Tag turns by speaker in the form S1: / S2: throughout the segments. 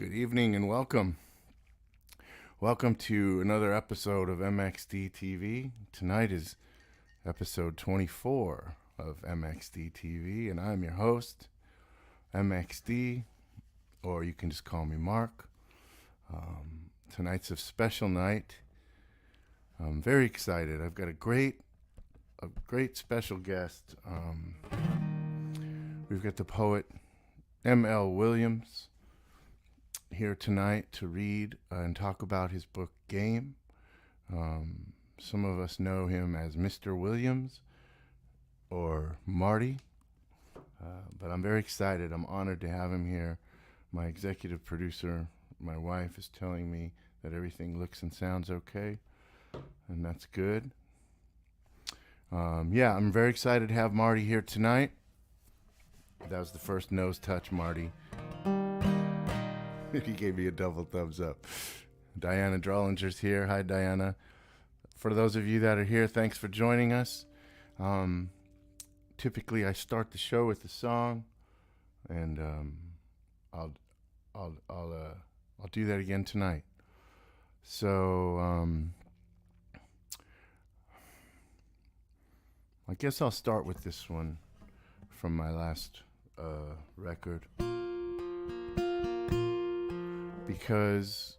S1: Good evening and welcome. Welcome to another episode of MXDTV. Tonight is episode 24 of MXDTV, and I'm your host, MXD, or you can just call me Mark. Tonight's a special night. I'm very excited. I've got a great special guest. We've got the poet M.L. Williams here tonight to read and talk about his book Game. Some of us know him as Mr. Williams or Marty, but I'm very excited. I'm honored to have him here. My executive producer, my wife, is telling me that everything looks and sounds okay, and that's good. I'm very excited to have Marty here tonight. That was the first nose touch, Marty. He gave me a double thumbs up. Diana Drollinger's here. Hi, Diana. For those of you that are here, thanks for joining us. Typically, I start the show with a song, and I'll do that again tonight. So I guess I'll start with this one from my last record. Because,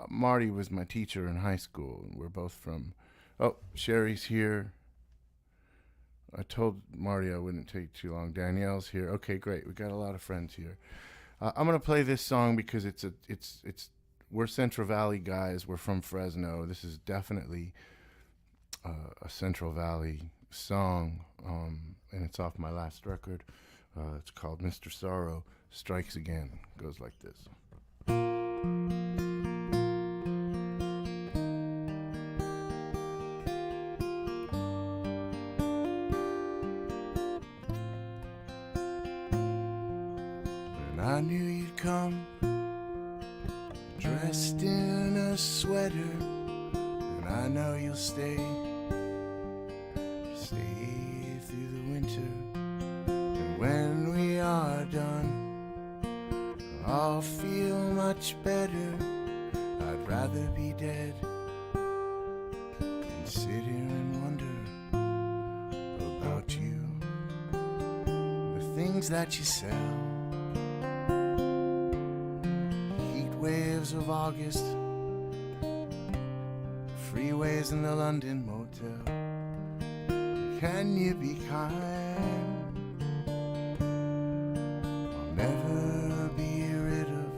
S1: Marty was my teacher in high school, and we're both from... Oh, Sherry's here. I told Marty I wouldn't take too long. Danielle's here. Okay, great. We got a lot of friends here. I'm gonna play this song because we're Central Valley guys. We're from Fresno. This is definitely a Central Valley song, and it's off my last record. It's called Mr. Sorrow Strikes Again. It goes like this. And I knew you'd come, dressed in a sweater, and I know you'll stay through the winter. When we are done, I'll feel much better. I'd rather be dead than sit here and wonder about you, the things that you sell. Heat waves of August, freeways in the London motel. Can you be kind? Never be rid of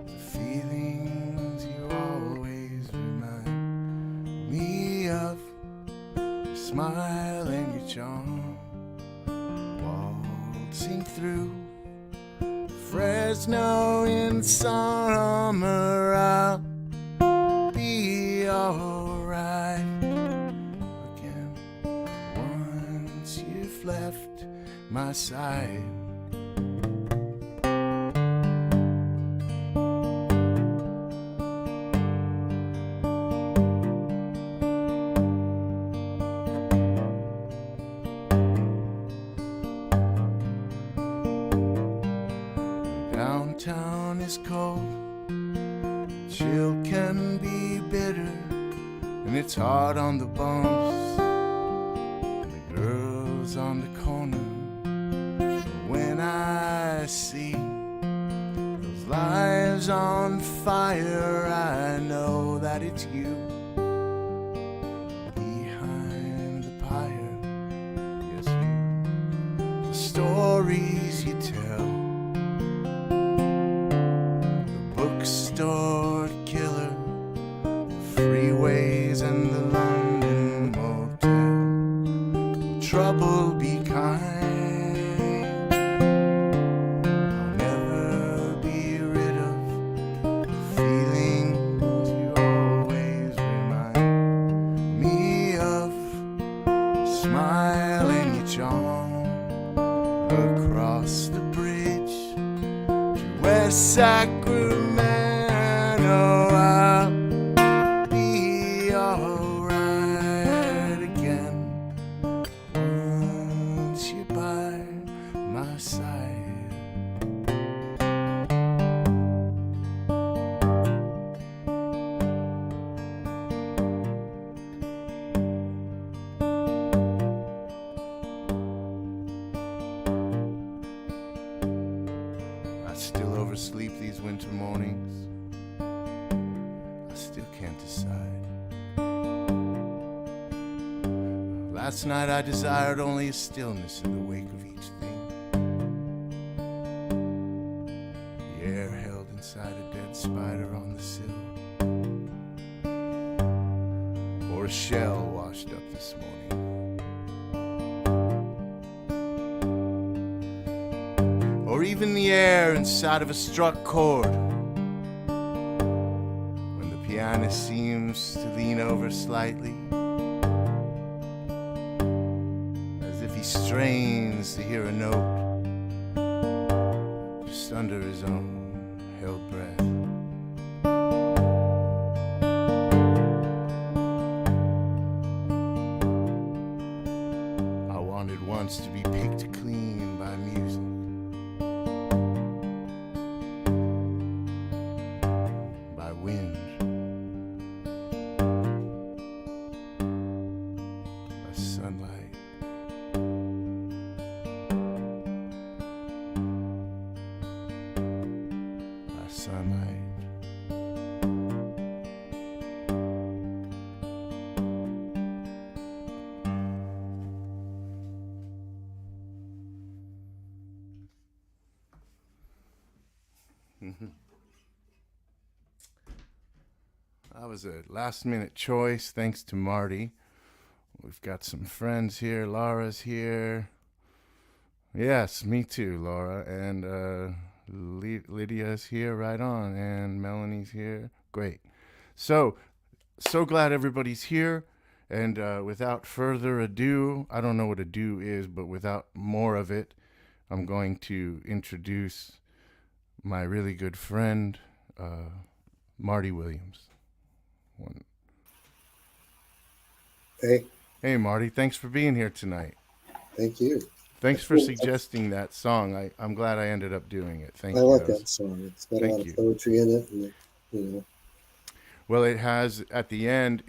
S1: the feelings you always remind me of. Your smile and your charm, waltzing through Fresno in summer. I'll be alright again once you've left my side. Downtown is cold, chill can be bitter, and it's hard on the bumps and the girls on the corner. When I see those lives on fire, I know that it's you behind the pyre. Yes, you, the stories you tell, bookstore killer, the freeways and the London motel. Trouble be kind. I'll never be rid of the feelings you always remind me of. Your smile and your charm across the bridge to West Sacramento. I'll be alright again once you're by my side. Last night I desired only a stillness in the wake of each thing. The air held inside a dead spider on the sill, or a shell washed up this morning. Or even the air inside of a struck chord, when the pianist seems to lean over slightly, as if he strains to hear a note just under his own held breath. I wanted once to be picked clean by music, by wind, by sunlight, by sunlight. That was a last minute choice, thanks to Marty. We've got some friends here. Laura's here. Yes, me too, Laura. And Lydia's here, right on. And Melanie's here. Great. So glad everybody's here. And without further ado, I don't know what ado is, but without more of it, I'm going to introduce my really good friend, Marty Williams.
S2: Hey.
S1: Hey, Marty. Thanks for being here tonight.
S2: Thank you.
S1: Thanks for suggesting that song. I'm glad I ended up doing it. Thank you.
S2: I like that song. It's got a lot of poetry in it, and
S1: Well, it has at the end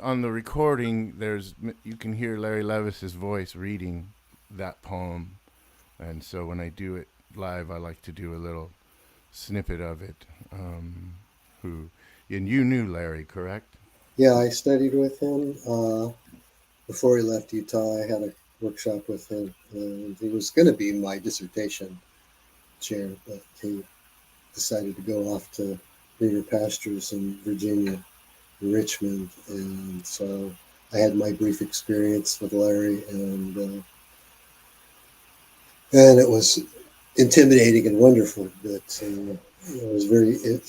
S1: on the recording. You can hear Larry Levis's voice reading that poem, and so when I do it live, I like to do a little snippet of it. And you knew Larry, correct?
S2: Yeah, I studied with him before he left Utah. I had a workshop with him, and he was going to be my dissertation chair, but he decided to go off to greener pastures in Virginia, in Richmond, and so I had my brief experience with Larry, and it was intimidating and wonderful, but it was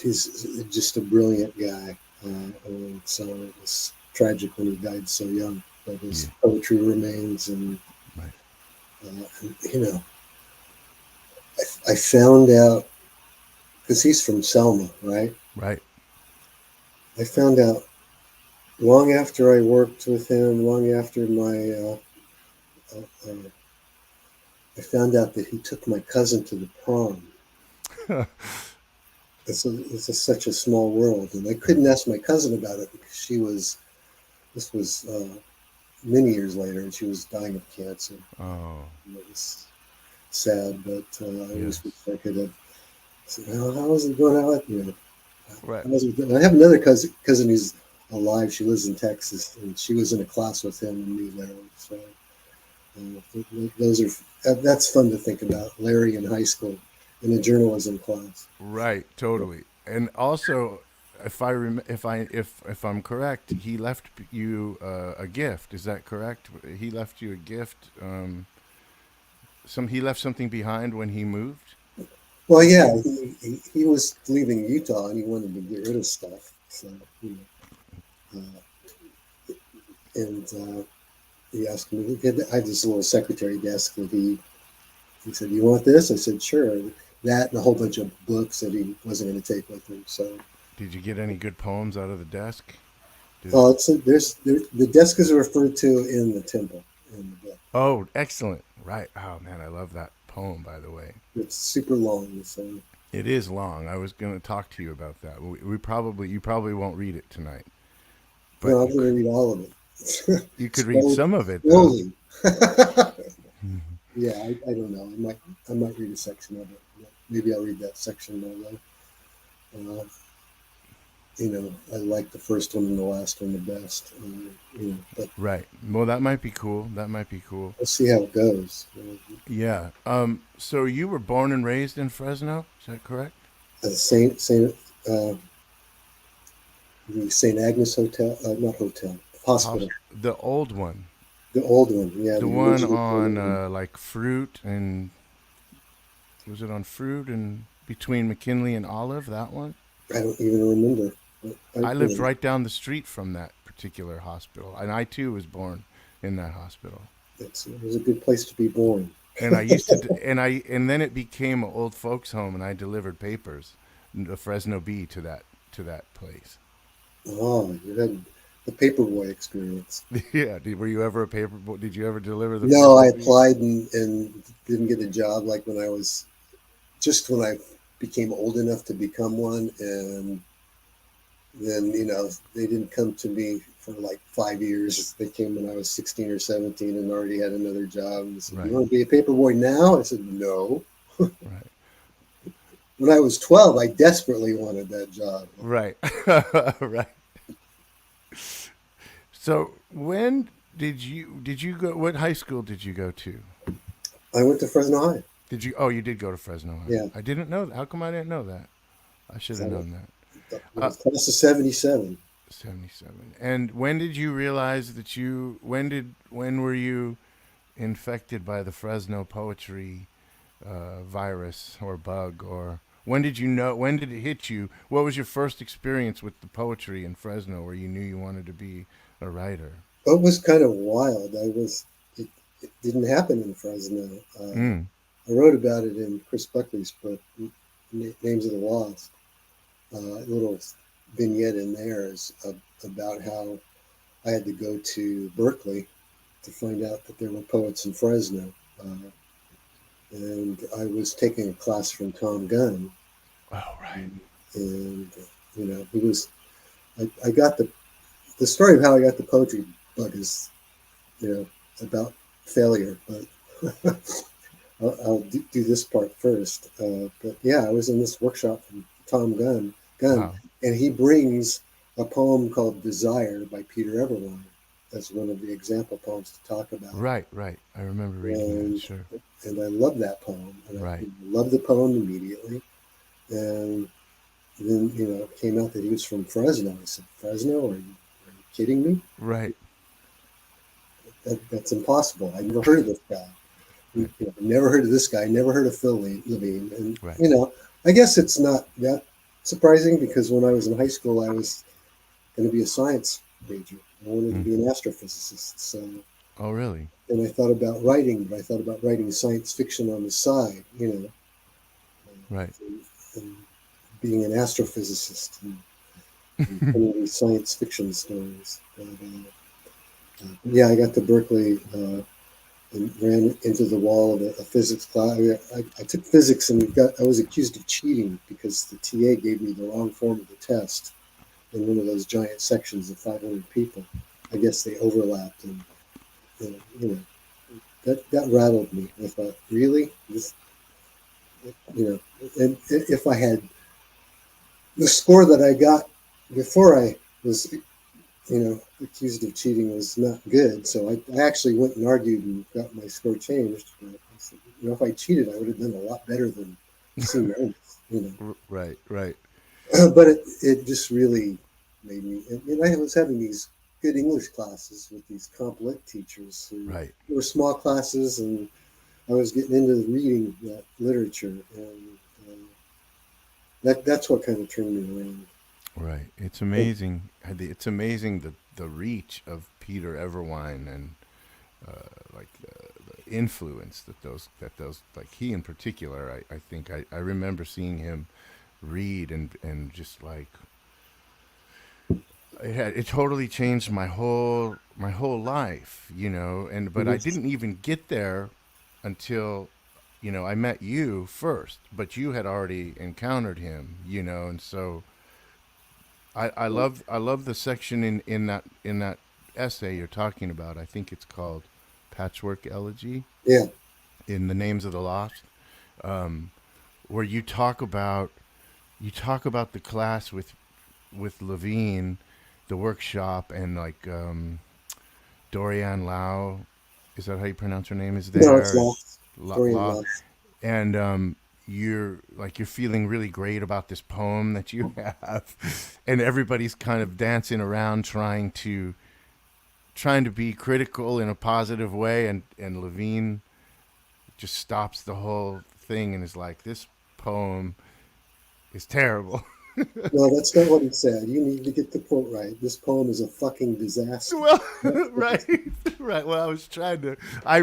S2: he's just a brilliant guy, and so it was tragic when he died so young, but his poetry remains, and I found out, because he's from Selma, right?
S1: Right.
S2: I found out long after I worked with him, long after I found out that he took my cousin to the prom. It's such a small world, and I couldn't ask my cousin about it because this was many years later, and she was dying of cancer.
S1: Oh.
S2: And it was sad, but I just wish I could have said, how was it going out?
S1: Right.
S2: I have another cousin who's alive. She lives in Texas, and she was in a class with him and me, Larry. So that's fun to think about. Larry in high school in a journalism class.
S1: Right. Totally. And also, if I'm correct, he left you a gift. Is that correct? He left you a gift. He left something behind when he moved.
S2: Well, yeah, he was leaving Utah and he wanted to get rid of stuff. So, he asked me. I had this little secretary desk, and he said, "You want this?" I said, "Sure." That and a whole bunch of books that he wasn't going to take with him. So,
S1: did you get any good poems out of the desk?
S2: The desk is referred to in the temple in the book.
S1: Oh, excellent! Right. Oh man, I love that poem. By the way,
S2: it's super long. So
S1: it is long. I was going to talk to you about that. You probably won't read it tonight.
S2: But no, I'm going to read all of it.
S1: You could read some of it.
S2: Slowly. Yeah, I don't know. I might read a section of it. Maybe I'll read that section more though. I like the first one and the last one the best. But
S1: Right. Well, that might be cool. That might be cool.
S2: we'll see how it goes.
S1: Yeah. So you were born and raised in Fresno? Is that correct?
S2: Uh, the St. Agnes Hotel, not hotel, hospital,
S1: The old one.
S2: the old one. Yeah,
S1: The
S2: the
S1: one
S2: original
S1: on
S2: one.
S1: like Fruit and was it on Fruit and between McKinley and Olive? That one.
S2: I don't even remember.
S1: I lived right down the street from that particular hospital, and I too was born in that hospital.
S2: It was a good place to be born.
S1: And I used to, and then it became an old folks' home, and I delivered papers, the Fresno Bee to that place.
S2: Oh, you had the paperboy experience.
S1: Yeah. Were you ever a paper? Did you ever deliver the
S2: No, I
S1: Fresno Bee?
S2: applied and didn't get a job like when I became old enough to become one. And then, they didn't come to me for like 5 years. They came when I was 16 or 17 and already had another job. And said, "You
S1: Right.
S2: want to be a paperboy now?" I said, "No."
S1: Right.
S2: When I was 12, I desperately wanted that job.
S1: Right. Right. So when did you go? What high school did you go to?
S2: I went to Fresno High.
S1: Did you? Oh, you did go to Fresno High.
S2: Yeah.
S1: I didn't know that. How come I didn't know that? I should have
S2: So
S1: known that.
S2: it
S1: Uh,
S2: was class of 77.
S1: 77. And when did you realize that when were you infected by the Fresno poetry virus or bug, or when did you know? When did it hit you? What was your first experience with the poetry in Fresno, where you knew you wanted to be a writer?
S2: It was kind of wild. It didn't happen in Fresno.
S1: Mm.
S2: I wrote about it in Chris Buckley's book, Names of the Lost. A little vignette in there is about how I had to go to Berkeley to find out that there were poets in Fresno. And I was taking a class from Tom Gunn.
S1: Oh, right.
S2: And, he was, I got the story of how I got the poetry bug is, about failure, but I'll do this part first. But yeah, I was in this workshop from Tom Gunn,
S1: Wow.
S2: and he brings a poem called Desire by Peter Everline as one of the example poems to talk about.
S1: Right. Right. I remember reading that.
S2: And,
S1: Sure.
S2: and I love that poem. And I
S1: Right.
S2: loved the poem immediately. And then, it came out that he was from Fresno. I said, Fresno? Are you kidding me?
S1: Right.
S2: That's impossible. I've never heard of this guy.
S1: Right.
S2: Never heard of this guy. Never heard of Phil Levine. And,
S1: Right.
S2: I guess it's not that surprising because when I was in high school, I was going to be a science major. I wanted to
S1: Mm.
S2: be an astrophysicist. So,
S1: Oh, really?
S2: and I thought about writing, but I thought about writing science fiction on the side,
S1: Right.
S2: and being an astrophysicist and telling these science fiction stories. But, yeah, I got to Berkeley and ran into the wall of a physics class. I took physics and I was accused of cheating because the TA gave me the wrong form of the test in one of those giant sections of 500 people. I guess they overlapped, and that rattled me. I thought, really, this, and if I had the score that I got before I was accused of cheating was not good. So I actually went and argued and got my score changed. But I said, if I cheated, I would have done a lot better than C minus.
S1: Right. Right.
S2: But it just really made me. And I was having these good English classes with these comp lit teachers who
S1: Right.
S2: were small classes, and I was getting into reading that literature, and that's what kind of turned me around.
S1: Right. It's amazing. It's amazing the reach of Peter Everwine and like the influence that those like he in particular. I think I remember seeing him read and just like it totally changed my whole life, and but I didn't even get there until I met you first, but you had already encountered him, and so I love the section in that essay you're talking about. I think it's called Patchwork Elegy
S2: Yeah.
S1: in the Names of the Lost, where you talk about the class with with Levine, the workshop, and like Dorian Lau, is that how you pronounce her name? Is
S2: No, it's
S1: there and
S2: lost. Dorian
S1: Law,
S2: lost.
S1: and you're feeling really great about this poem that you have, and everybody's kind of dancing around trying to be critical in a positive way, and Levine just stops the whole thing and is like, this poem is terrible.
S2: No, that's not what he said. You need to get the quote right. This poem is a fucking disaster.
S1: Well,
S2: That's what he
S1: right,
S2: said.
S1: right. Well, I was trying to. I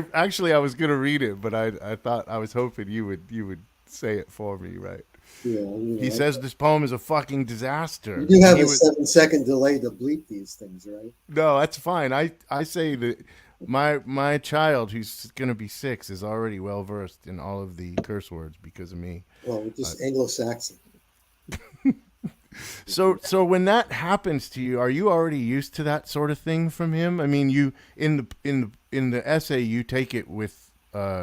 S1: was gonna read it, but I thought I was hoping you would say it for me. Right.
S2: Yeah,
S1: He says this poem is a fucking
S2: you
S1: disaster,
S2: do
S1: and
S2: have
S1: he
S2: a
S1: would.
S2: 7 second delay to bleep these things, right?
S1: No, that's fine. I say that my child, who's gonna be 6, is already well versed in all of the curse words because of me.
S2: Well,
S1: Uh,
S2: just Anglo-Saxon.
S1: so when that happens to you, are you already used to that sort of thing from him? I mean, you in the essay you take it with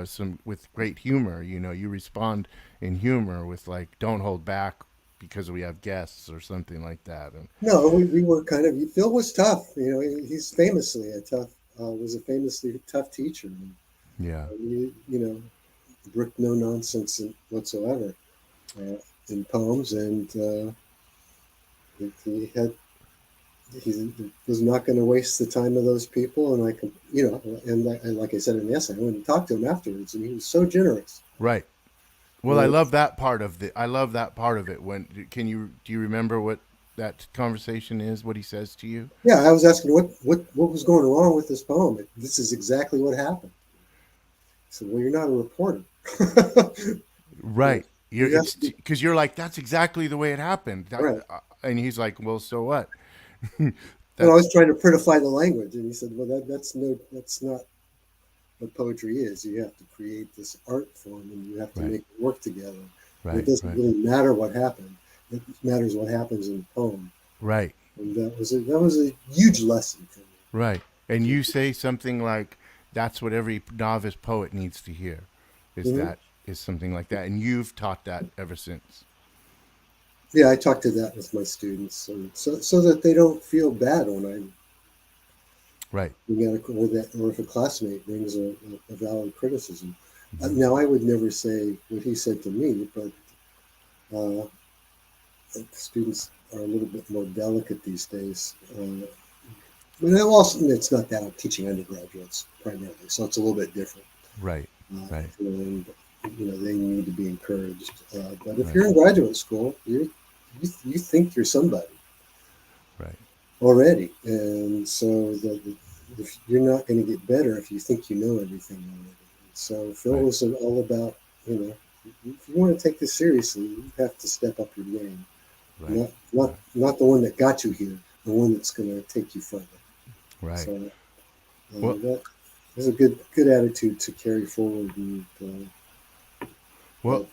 S1: some with great humor. You respond in humor with like, "Don't hold back because we have guests" or something like that. And
S2: No, we were kind of. Phil was tough. He's famously a tough. Was a famously tough teacher.
S1: yeah,
S2: You know, brick no nonsense whatsoever uh, in poems, and he had he was not going to waste the time of those people. And I can, and like I said in the essay, I went and talked to him afterwards, and he was so generous.
S1: right. Well,
S2: You know,
S1: I love that part of it. When can you do you remember what that conversation is? What he says to you?
S2: yeah, I was asking what was going wrong with this poem. This is exactly what happened. I said, well, you're not a reporter.
S1: Right.
S2: You have
S1: It's
S2: to be
S1: because you're like, that's exactly the way it happened.
S2: right.
S1: And he's like, well, so what?
S2: Well, I
S1: That's
S2: was trying to prettify the language, and he said, "Well, that's not what poetry is. You have to create this art form, and you have to
S1: right,
S2: make it work together. And it
S1: right,
S2: doesn't
S1: right,
S2: really matter what happened. It matters what happens in the poem."
S1: right,
S2: And that was a huge lesson for
S1: right. And
S2: me.
S1: you say something like, that's what every novice poet needs to hear. Is
S2: Hmm.
S1: that is something like that, and you've taught that ever since.
S2: Yeah, I talk to that with my students, and so that they don't feel bad when I'm
S1: Right.
S2: or if a classmate brings a valid criticism.
S1: Hmm.
S2: Now, I would never say what he said to me, but uh, students are a little bit more delicate these days. But also, it's not that I'm teaching undergraduates primarily, so it's a little bit different.
S1: Right. Right.
S2: And, they need to be encouraged. But if
S1: Right.
S2: you're in graduate school, you think you're somebody
S1: Right.
S2: already, and so if you're not going to get better if you think you know everything already. So Phil
S1: Right.
S2: was all about, if you want to take this seriously, you have to step up your game.
S1: Right.
S2: Not the one that got you here, the one that's going to take you further.
S1: Right.
S2: So
S1: Well,
S2: that is a good attitude to carry forward. And
S1: well,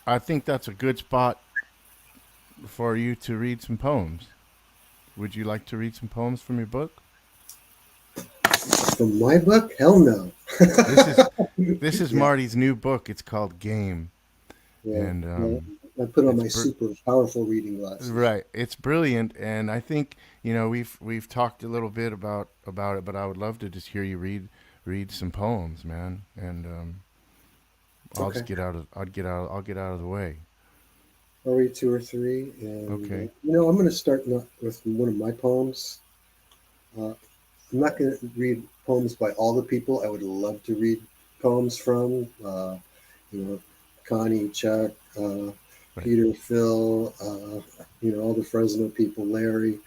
S1: I think that's a good spot for you to read some poems. Would you like to read some poems from your book?
S2: from my book, hell no.
S1: This is this is
S2: Yeah,
S1: Marty's new book. It's called Game,
S2: yeah.
S1: and
S2: Well, I put on
S1: it's
S2: my super powerful reading glasses.
S1: right. It's brilliant, and I think we've talked a little bit about it, but I would love to just hear you read some poems, man. And
S2: Okay,
S1: I'll get out of the way.
S2: I'll read two or three, and
S1: Okay.
S2: I'm going to start not with one of my poems. Uh, I'm not going to read poems by all the people I would love to read poems from. You know, Connie, Chuck,
S1: Right.
S2: Peter, Phil, all the Fresno people, Larry,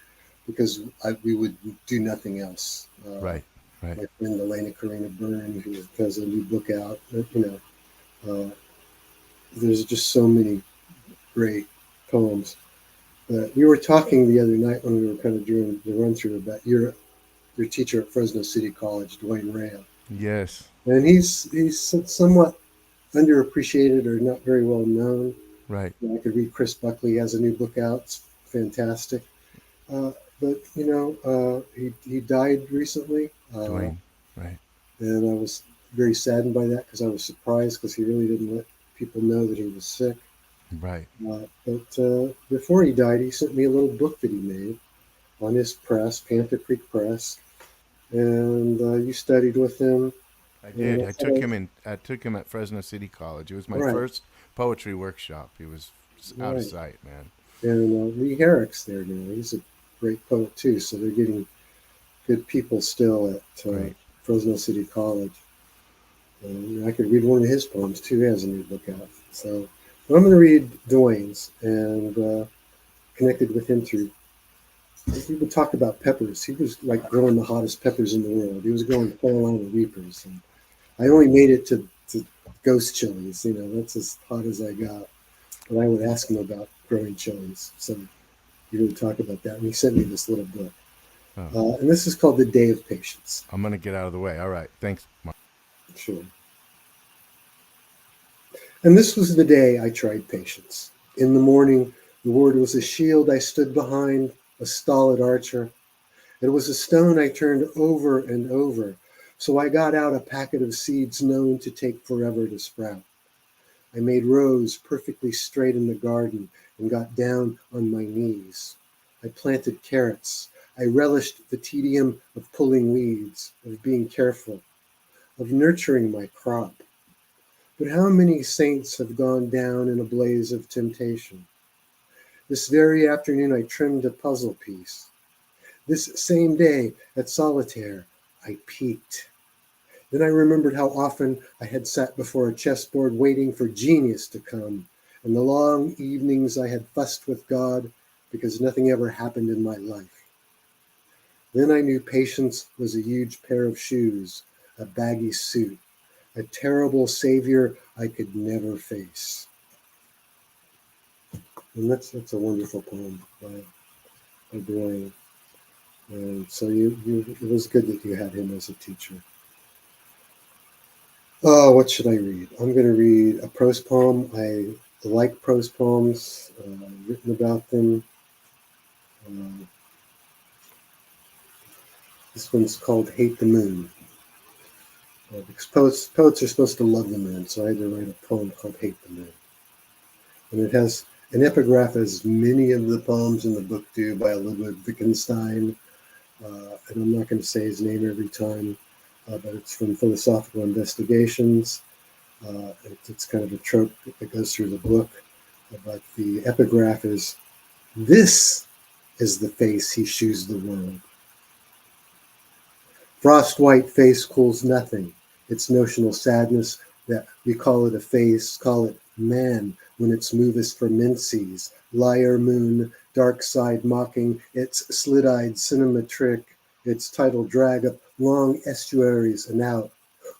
S2: because we would do nothing else.
S1: Right. Right.
S2: My friend Elena Karina Byrne, who has a new book out. Uh, there's just so many great poems. But we were talking the other night when we were kind of doing the run through about your teacher at Fresno City College, Dwayne Ram,
S1: Yes.
S2: and he's somewhat underappreciated or not very well known.
S1: Right.
S2: I could read Chris Buckley has a new book out; it's fantastic. Uh, but he died recently,
S1: Dwayne. Right.
S2: and I was very saddened by that because I was surprised because he really didn't let people know that he was sick.
S1: Right.
S2: But before he died, he sent me a little book that he made on his press, Panther Creek Press, and you studied with him.
S1: I
S2: And
S1: did.
S2: I thought,
S1: I took him at Fresno City College. It was my
S2: right,
S1: first poetry workshop. He was out of
S2: right.
S1: sight, man.
S2: And Lee Herrick's there now. He's a great poet too. So they're getting good people still at
S1: Great.
S2: Fresno City College. And I could read one of his poems too. He has a new book out. So, but I'm going to read Dwayne's and connected with him through. He would talk about peppers. He was like growing the hottest peppers in the world. He was growing Carolina Reapers, and I only made it to ghost chilies. You know, that's as hot as I got. But I would ask him about growing chilies. So he would talk about that, and he sent me this little book.
S1: Oh,
S2: And this is called The Day of Patience.
S1: I'm gonna get out of the way. All right. Thanks, Mark.
S2: Sure. And this was the day I tried patience. In the morning, the word was a shield I stood behind, a stolid archer. It was a stone I turned over and over. So I got out a packet of seeds known to take forever to sprout. I made rows perfectly straight in the garden and got down on my knees. I planted carrots. I relished the tedium of pulling weeds, of being careful, of nurturing my crop. But how many saints have gone down in a blaze of temptation? This very afternoon I trimmed a puzzle piece. This same day at solitaire I peaked. Then I remembered how often I had sat before a chessboard waiting for genius to come, and the long evenings I had fussed with God because nothing ever happened in my life. Then I knew patience was a huge pair of shoes, a baggy suit, a terrible savior I could never face. And that's a wonderful poem by Dwayne. And so it was good that you had him as a teacher. Oh, what should I read? I'm going to read a prose poem. I like prose poems. I've written about them. Uh, this one's called "Hate the Moon." Because poets are supposed to love the moon, so I had to write a poem called "Hate the Moon," and it has an epigraph, as many of the poems in the book do, by Ludwig Wittgenstein. And I'm not going to say his name every time, but it's from Philosophical Investigations. It's kind of a trope that goes through the book. But the epigraph is, "This is the face he shews the world. Frost white face cools nothing. Its notional sadness that we call it a face, call it man when its movest for menses, liar moon, dark side mocking, its slit-eyed cinema trick, its tidal drag up long estuaries and out,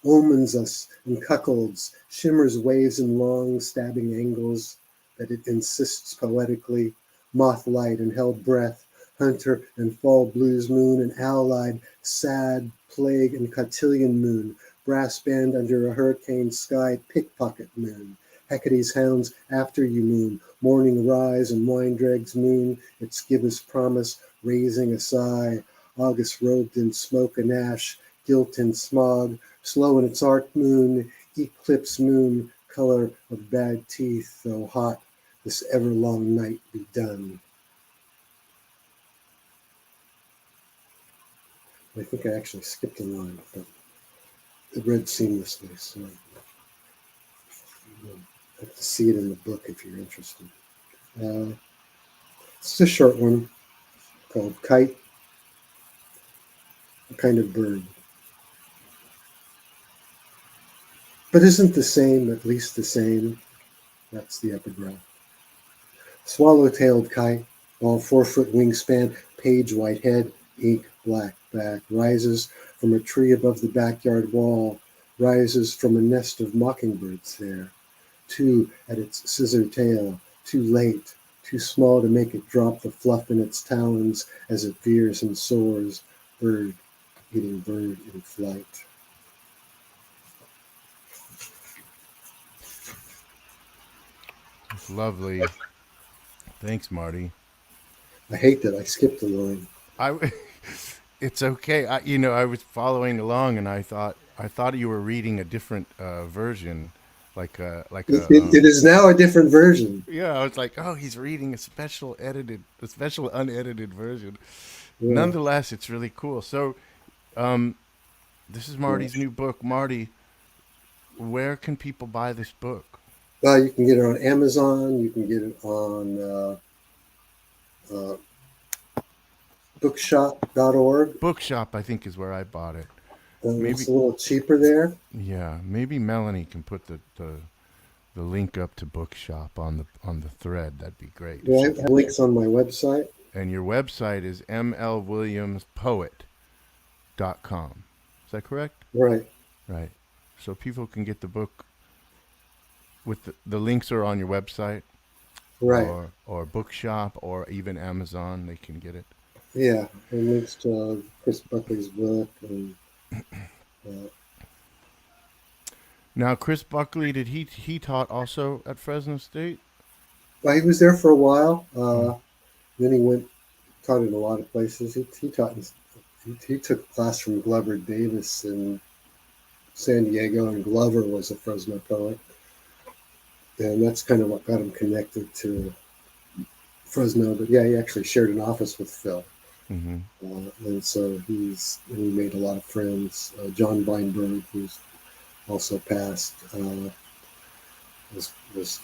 S2: omens us and cuckolds, shimmers waves in long stabbing angles that it insists poetically, moth light and held breath, hunter and fall blues moon and owl-eyed, sad plague and cotillion moon, brass band under a hurricane sky, pickpocket moon, Hecate's hounds after you moon, morning rise and wine dregs moon, its gibbous promise raising a sigh, August robed in smoke and ash, guilt and smog, slow in its arc moon, eclipse moon, color of bad teeth, though hot, this everlong night be done. I think I actually skipped a line, but it read seamlessly, so you have to see it in the book if you're interested. Uh, it's a short one called Kite, a kind of bird. But isn't the same at least the same? That's the epigraph. Swallow-tailed kite, all 4 foot wingspan, page white head, ink black back, rises from a tree above the backyard wall, rises from a nest of mockingbirds there. Two at its scissor tail, too late, too small to make it drop the fluff in its talons as it veers and soars, bird eating bird in flight.
S1: It's lovely. Thanks, Marty.
S2: I hate that I skipped a line.
S1: I. It's okay. I was following along, and I thought you were reading a different version
S2: It is now a different version.
S1: yeah. I was like, oh, he's reading a special unedited version.
S2: Yeah.
S1: Nonetheless, it's really cool. So, this is
S2: Yeah.
S1: Marty's new book. Marty, where can people buy this book?
S2: You can get it on Amazon. You can get it on uh, bookshop.org.
S1: Bookshop, I think, is where I bought it.
S2: It's
S1: Maybe,
S2: a little cheaper there.
S1: yeah, maybe Melanie can put the link up to Bookshop on the thread. That'd be great if
S2: Yeah, I
S1: she
S2: have
S1: can.
S2: links on my website.
S1: And your website is mlwilliamspoet.com. Is that correct?
S2: Right,
S1: Right. So people can get the book with the links are on your website
S2: right.
S1: or Bookshop or even Amazon. They can get it.
S2: Yeah, and links to Chris Buckley's book. And uh,
S1: Now, Chris Buckley, did he taught also at Fresno State?
S2: well, he was there for a while.
S1: Hmm.
S2: Then he went taught in a lot of places. He taught he took a class from Glover Davis in San Diego, and Glover was a Fresno poet, and that's kind of what got him connected to Fresno. But yeah, he actually shared an office with Phil,
S1: Mm-hmm.
S2: and so he made a lot of friends. John Weinberg, who's also passed, was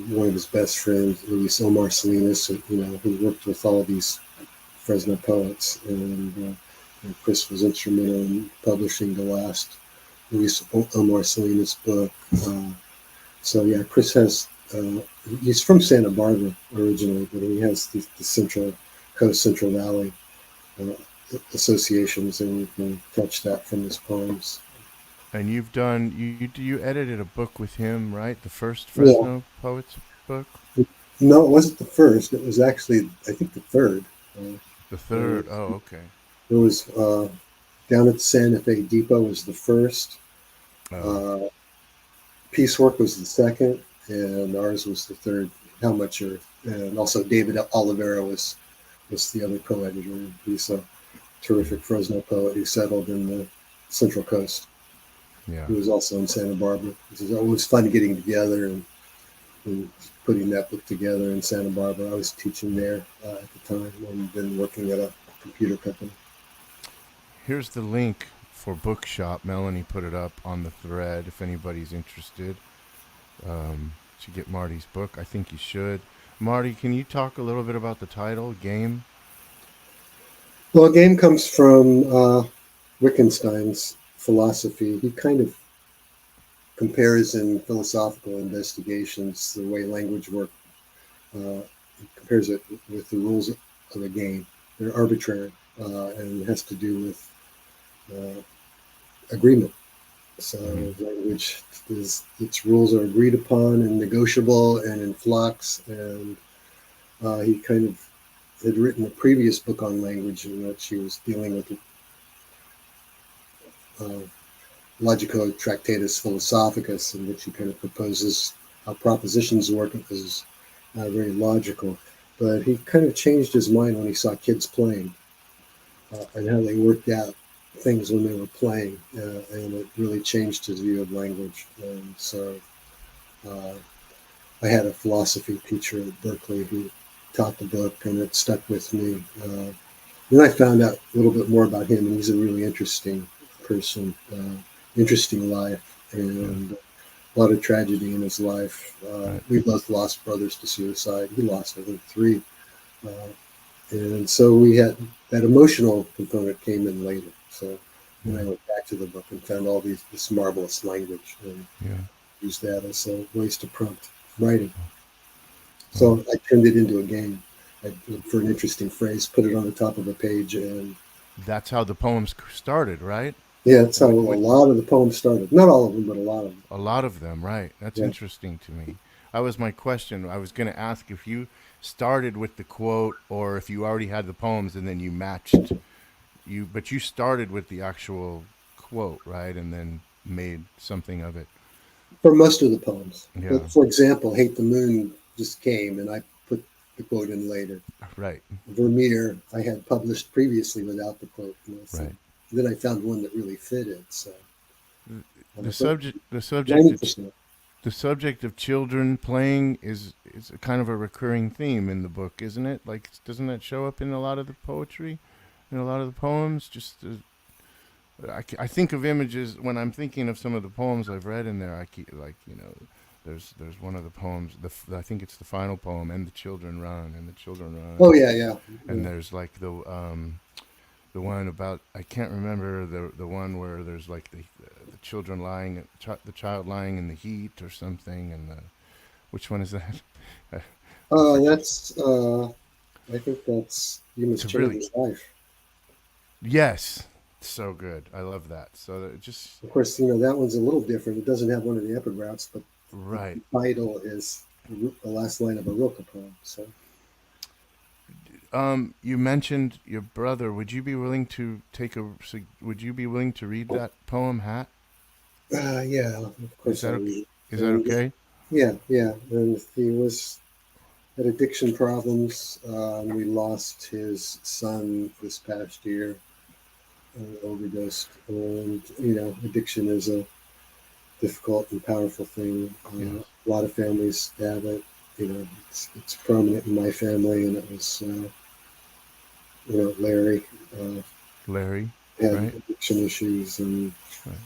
S2: one of his best friends. Luis Omar Salinas, who worked with all these Fresno poets, and Chris was instrumental in publishing the last Luis Omar Salinas book. So yeah, Chris has. He's from Santa Barbara originally, but he has the Central Coast, Central Valley uh, associations, and you can catch that from his poems.
S1: And you've done you edited a book with him, right? The first
S2: Yeah.
S1: Fresno Poets book,
S2: No, it wasn't the first. It was actually, I think, the third.
S1: the
S2: It
S1: third. Oh, okay.
S2: was down at Santa Fe Depot was the first.
S1: Oh,
S2: Uh, Piecework was the second, and ours was the third. How Much Earth, and also David Oliveira was the other co-editor. He's a terrific Fresno poet who settled in the Central Coast.
S1: yeah.
S2: He was also in Santa Barbara. It was always fun getting together and putting that book together in Santa Barbara. I was teaching there at the time and then working at a computer company.
S1: Here's the link for Bookshop. Melanie put it up on the thread if anybody's interested. To get Marty's book, I think you should. Marty, can you talk a little bit about the title, Game?
S2: Well, game comes from Wittgenstein's philosophy. He kind of compares in philosophical investigations the way language works. He compares it with the rules of a game. They're arbitrary and it has to do with agreement. So
S1: Mm-hmm.
S2: language is its rules are agreed upon and negotiable and in flux. And he kind of had written a previous book on language in which he was dealing with uh, Logico Tractatus Philosophicus, in which he kind of proposes how propositions work is very logical. But he kind of changed his mind when he saw kids playing and how they worked out things when they were playing, and it really changed his view of language. And so uh, I had a philosophy teacher at Berkeley who taught the book, and it stuck with me. Then I found out a little bit more about him, and he's a really interesting person, interesting life,
S1: Yeah.
S2: and a lot of tragedy in his life.
S1: Right.
S2: We both lost brothers to suicide. He lost, I think, three. Uh, and so we had that emotional component came in later. So then
S1: Yeah.
S2: I went back to the book and found all this marvelous language and
S1: Yeah.
S2: used that as a ways to prompt writing.
S1: Oh,
S2: So I turned it into a game. I looked for an interesting phrase, put it on the top of a page, and
S1: that's how the poems started, right?
S2: yeah, that's how a
S1: With
S2: lot of the poems started. Not all of them, but a lot of them.
S1: a lot of them, right? That's
S2: Yeah.
S1: interesting to me. That was my question. I was going to ask if you started with the quote or if you already had the poems and then you matched but you started with the actual quote, right? And then made something of it.
S2: For most of the poems.
S1: Yeah,
S2: But for example, Hate the Moon just came, and I put the quote in later.
S1: right,
S2: Vermeer, I had published previously without the quote. So
S1: right.
S2: then I found one that really fitted. So,
S1: The
S2: but
S1: subject, the subject,
S2: 90%.
S1: the subject of children playing is a kind of a recurring theme in the book, isn't it? Like, doesn't that show up in a lot of the poetry, in a lot of the poems? I think of images when I'm thinking of some of the poems I've read in there. I keep like there's one of the poems. I think it's the final poem, and the children run, and the children
S2: Oh
S1: run,
S2: yeah, yeah,
S1: and
S2: yeah.
S1: there's like the one about I can't remember the one where there's like the children lying the child lying in the heat or something, and which one is that? I forget.
S2: That's I think that's You
S1: It's
S2: Must
S1: a
S2: Change
S1: really
S2: His Life.
S1: yes, so good. I love that. So it just
S2: Of course, that one's a little different. It doesn't have one of the epigraphs, but the
S1: right.
S2: title is the last line of a Rilke poem. So,
S1: You mentioned your brother. Would you be willing to Would you be willing to read that poem, Hat?
S2: yeah, of
S1: Is
S2: course
S1: that
S2: I'll
S1: okay?
S2: read it.
S1: Is that
S2: And
S1: okay?
S2: yeah, yeah. And he had addiction problems. We lost his son this past year, overdosed. And, addiction is a difficult and powerful thing.
S1: Yes.
S2: A lot of families have it. It's prominent in my family, and it was, Larry uh,
S1: Larry,
S2: had
S1: right?
S2: addiction issues, and
S1: Right.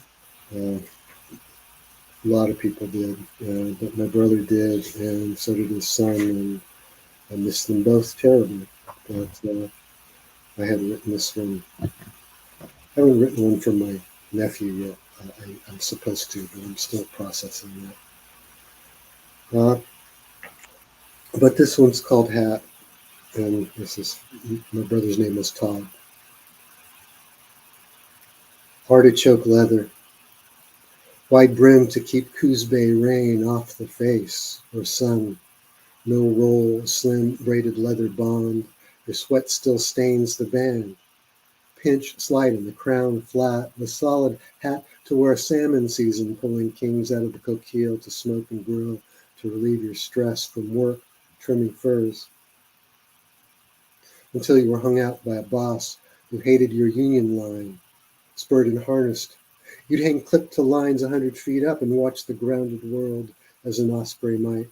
S2: a lot of people did. But my brother did, and so did his son, and I miss them both terribly.
S1: Oh,
S2: But I had written this one. I haven't written one for my nephew yet. I'm supposed to, but I'm still processing that. But this one's called Hat, and this is my brother's name was Todd. Artichoke leather, wide brim to keep Coos Bay rain off the face or sun. No roll, slim braided leather bond. Your sweat still stains the band. Pinch, sliding, the crown flat, the solid hat to wear salmon season, pulling kings out of the coquille to smoke and grill, to relieve your stress from work, trimming furs, until you were hung out by a boss who hated your union line, spurred and harnessed. You'd hang clipped to lines 100 feet up and watch the grounded world as an osprey might.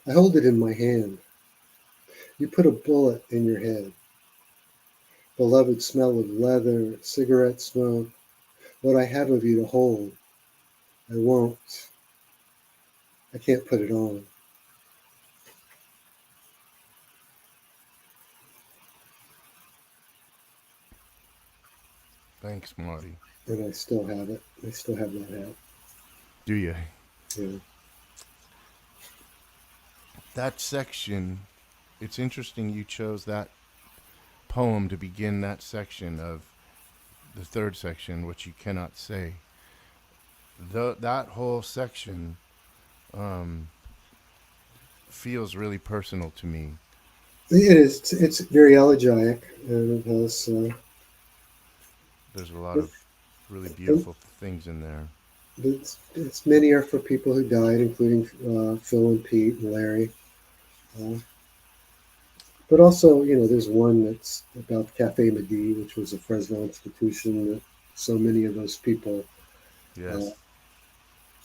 S2: I hold it in my hand. You put a bullet in your head. Beloved smell of leather, cigarette smoke, what I have of you to hold. I won't. I can't put it on.
S1: thanks, Marty.
S2: And I still have it. I still have that hat.
S1: Do you?
S2: Yeah.
S1: That section. It's interesting you chose that poem to begin that section of the third section, which you cannot say. That whole section um, feels really personal to me.
S2: It is. It's very elegiac, and it has.
S1: There's a lot of really
S2: And
S1: beautiful things in there.
S2: it's many are for people who died, including Phil and Pete and Larry. Uh, but also, there's one that's about Cafe Midi, which was a Fresno institution that so many of those people. Uh,
S1: Yes.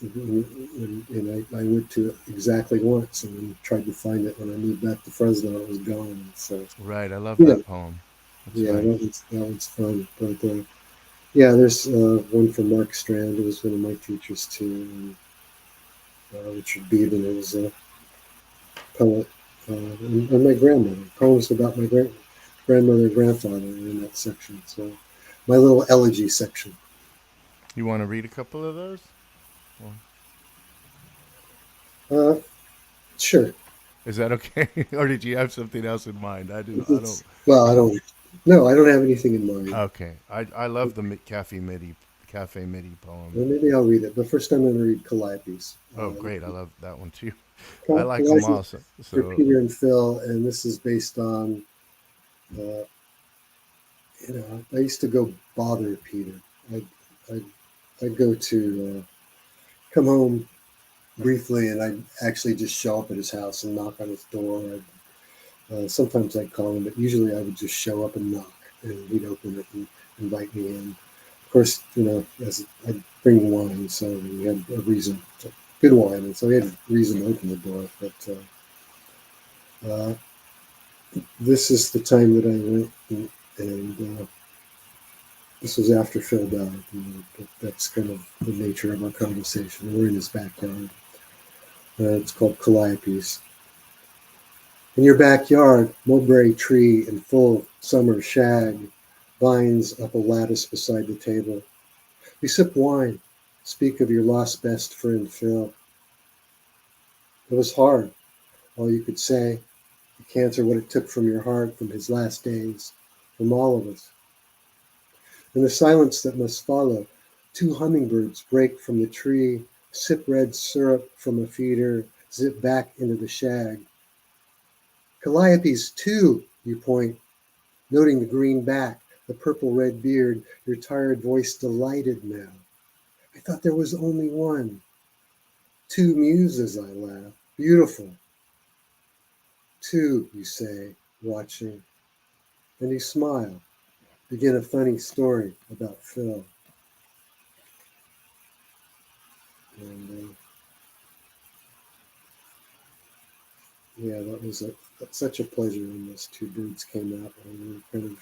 S2: and I went to it exactly once, and then tried to find it when I moved back to Fresno. It was gone. So,
S1: Right. I love
S2: you know,
S1: that poem. It's
S2: yeah,
S1: nice.
S2: that one's fun. But yeah, there's one from Mark Strand, who was one of my teachers too, and Richard Beavan is a poet, and my grandmother. Poems about my grandmother and grandfather are in that section. So, my little elegy section.
S1: You want to read a couple of those? Well,
S2: Uh, sure.
S1: is that okay? Or did you have something else in mind? I do. I don't.
S2: Well,
S1: I
S2: I
S1: don't.
S2: don't. No, I don't have anything in mind.
S1: Okay. I love the Cafe Midi poem.
S2: Well, maybe I'll read it. But first, I'm going to read Calliope's.
S1: Oh, great. I love that one too. I like them
S2: Calliope
S1: all. So,
S2: for
S1: so
S2: Peter and Phil, and this is based on. Uh, I used to go bother Peter. I'd, I'd, I'd go to come home briefly, and I'd actually just show up at his house and knock on his door. Sometimes I'd call him, but usually I would just show up and knock, and he'd open it and invite me in. Of course, as I bring wine, so we had a reason, good wine, and so we had a reason to open the door. But this is the time that I went, and this was after Phil died. But that's kind of the nature of our conversation. We're in his backyard. It's called Calliope's. In your backyard, mulberry tree in full summer shag, vines up a lattice beside the table. We sip wine, speak of your lost best friend Phil. It was hard, all you could say. The cancer, what it took from your heart, from his last days, from all of us. In the silence that must follow, two hummingbirds break from the tree, sip red syrup from a feeder, zip back into the shag. Calliope's too, you point, noting the green back, the purple-red beard, your tired voice delighted now. I thought there was only one. Two muses, I laugh. Beautiful. Two, you say, watching. And you smile. Begin a funny story about Phil. And yeah, that was such a pleasure when those two birds came out. And we were kind of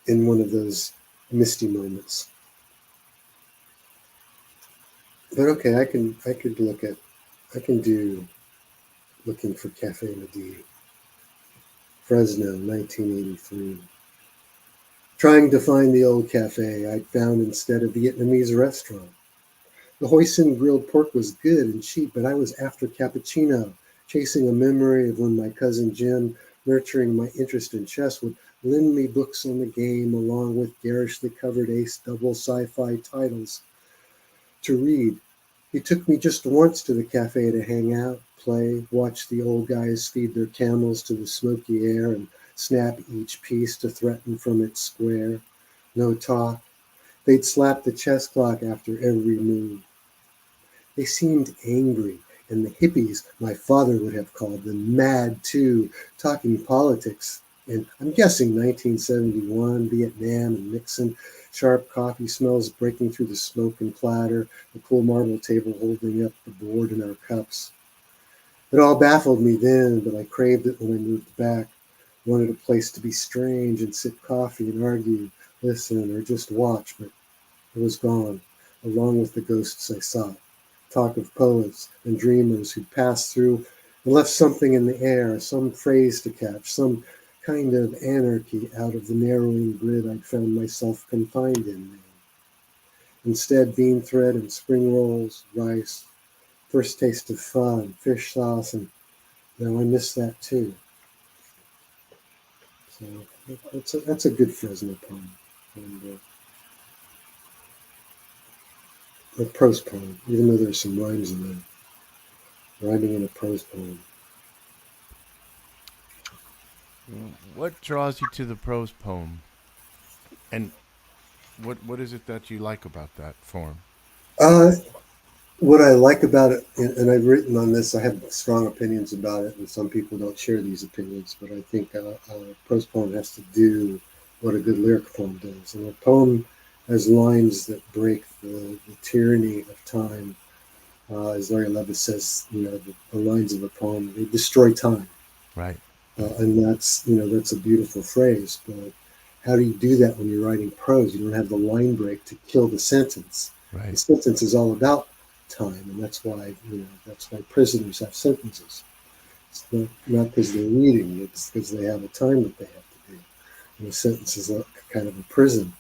S2: in one of those misty moments. But okay, I can do Looking for Cafe Midi. Fresno, 1983. Trying to find the old cafe I'd found instead of the Vietnamese restaurant. The hoisin grilled pork was good and cheap, but I was after cappuccino, chasing a memory of when my cousin Jim, nurturing my interest in chess, would lend me books on the game along with garishly covered ace double sci-fi titles to read. He took me just once to the cafe to hang out, play, watch the old guys feed their camels to the smoky air and snap each piece to threaten from its square. No talk. They'd slap the chess clock after every move. They seemed angry, and the hippies, my father would have called them, mad too, talking politics. And I'm guessing 1971, Vietnam and Nixon, sharp coffee smells breaking through the smoke and clatter, the cool marble table holding up the board in our cups. It all baffled me then, but I craved it when I moved back. Wanted a place to be strange and sip coffee and argue, listen, or just watch, but it was gone, along with the ghosts I sought. Talk of poets and dreamers who passed through and left something in the air, some phrase to catch, some kind of anarchy out of the narrowing grid I'd found myself confined in now. Instead, bean thread and spring rolls, rice, first taste of pho and fish sauce, and now I miss that too. So that's a good Fresno poem. And a prose poem, even though there's some rhymes in there. Rhyming in a prose poem.
S1: What draws you to the prose poem? And what is it that you like about that form?
S2: What I like about it, and I've written on this, I have strong opinions about it, and some people don't share these opinions, but I think a prose poem has to do what a good lyric poem does. And a poem has lines that break the tyranny of time. As Larry Levis says, the lines of a poem, they destroy time.
S1: Right.
S2: And that's a beautiful phrase, but how do you do that when you're writing prose? You don't have the line break to kill the sentence.
S1: Right.
S2: The sentence is all about time, and that's why prisoners have sentences. It's not because they're reading; it's because they have a time that they have to do. And the sentence is kind of a prison,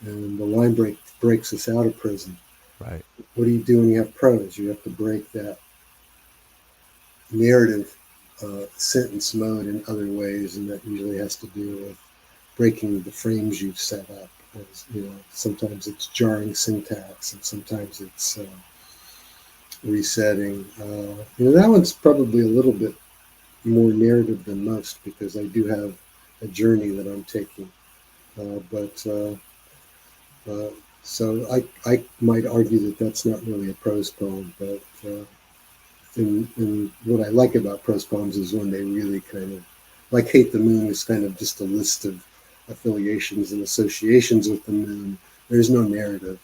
S2: and the line breaks us out of prison.
S1: Right.
S2: What do you do when you have prose? You have to break that narrative sentence mode in other ways, and that usually has to do with breaking the frames you've set up. As, sometimes it's jarring syntax, and sometimes it's resetting. That one's probably a little bit more narrative than most because I do have a journey that I'm taking. So I might argue that that's not really a prose poem, but and what I like about prose poems is when they really kind of, like Hate the Moon is kind of just a list of affiliations and associations with the moon. There's no narrative,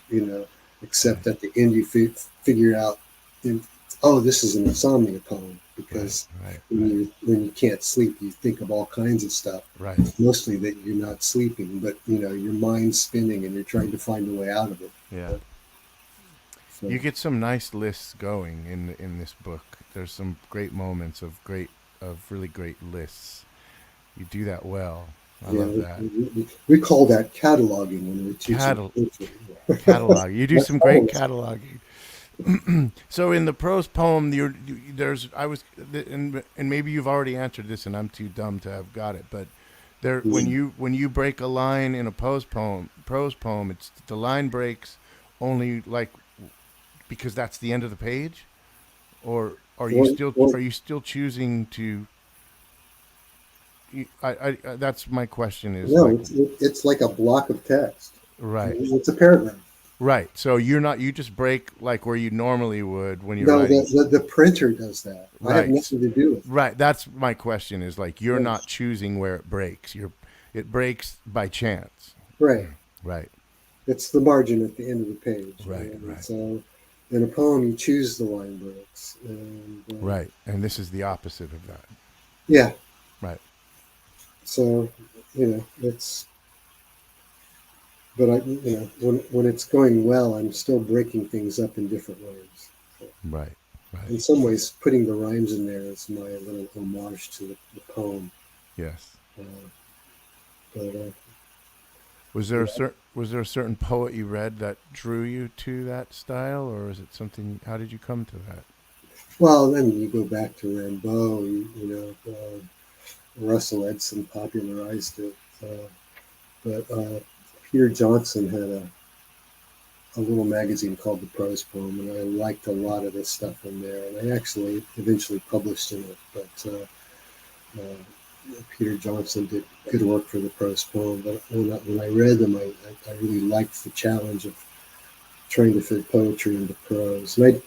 S2: except at the end you figure out, oh, this is an insomnia poem, because when you can't sleep, you think of all kinds of stuff.
S1: Right.
S2: Mostly that you're not sleeping, but your mind's spinning and you're trying to find a way out of it.
S1: Yeah. So. You get some nice lists going in this book. There's some great moments of really great lists. You do that well. I love that.
S2: We call that cataloging when we're teaching.
S1: Catalog. You do some great cataloging. So in the prose poem, and maybe you've already answered this, and I'm too dumb to have got it. But when you break a line in a prose poem, it's the line breaks only like because that's the end of the page, or are you still choosing to? That's my question. Is
S2: no, it's like a block of text.
S1: Right.
S2: It's a paragraph.
S1: Right. So you just break like where you normally would when you're writing.
S2: The printer does that. Right. I have nothing to do with it.
S1: Right. That's my question, is like you're not choosing where it breaks. It breaks by chance.
S2: Right.
S1: Right.
S2: It's the margin at the end of the page.
S1: Right. Right.
S2: So in a poem, you choose the line breaks.
S1: Right. And this is the opposite of that.
S2: Yeah.
S1: Right.
S2: So, it's... But when it's going well, I'm still breaking things up in different ways. So
S1: right.
S2: In some ways, putting the rhymes in there is my little homage to the poem.
S1: Yes.
S2: But
S1: was there a certain poet you read that drew you to that style, or is it something? How did you come to that?
S2: Well, then you go back to Rimbaud. Russell Edson popularized it, but. Peter Johnson had a little magazine called The Prose Poem, and I liked a lot of this stuff in there. And I actually eventually published in it, but Peter Johnson did good work for The Prose Poem. But when I read them, I really liked the challenge of trying to fit poetry into prose. And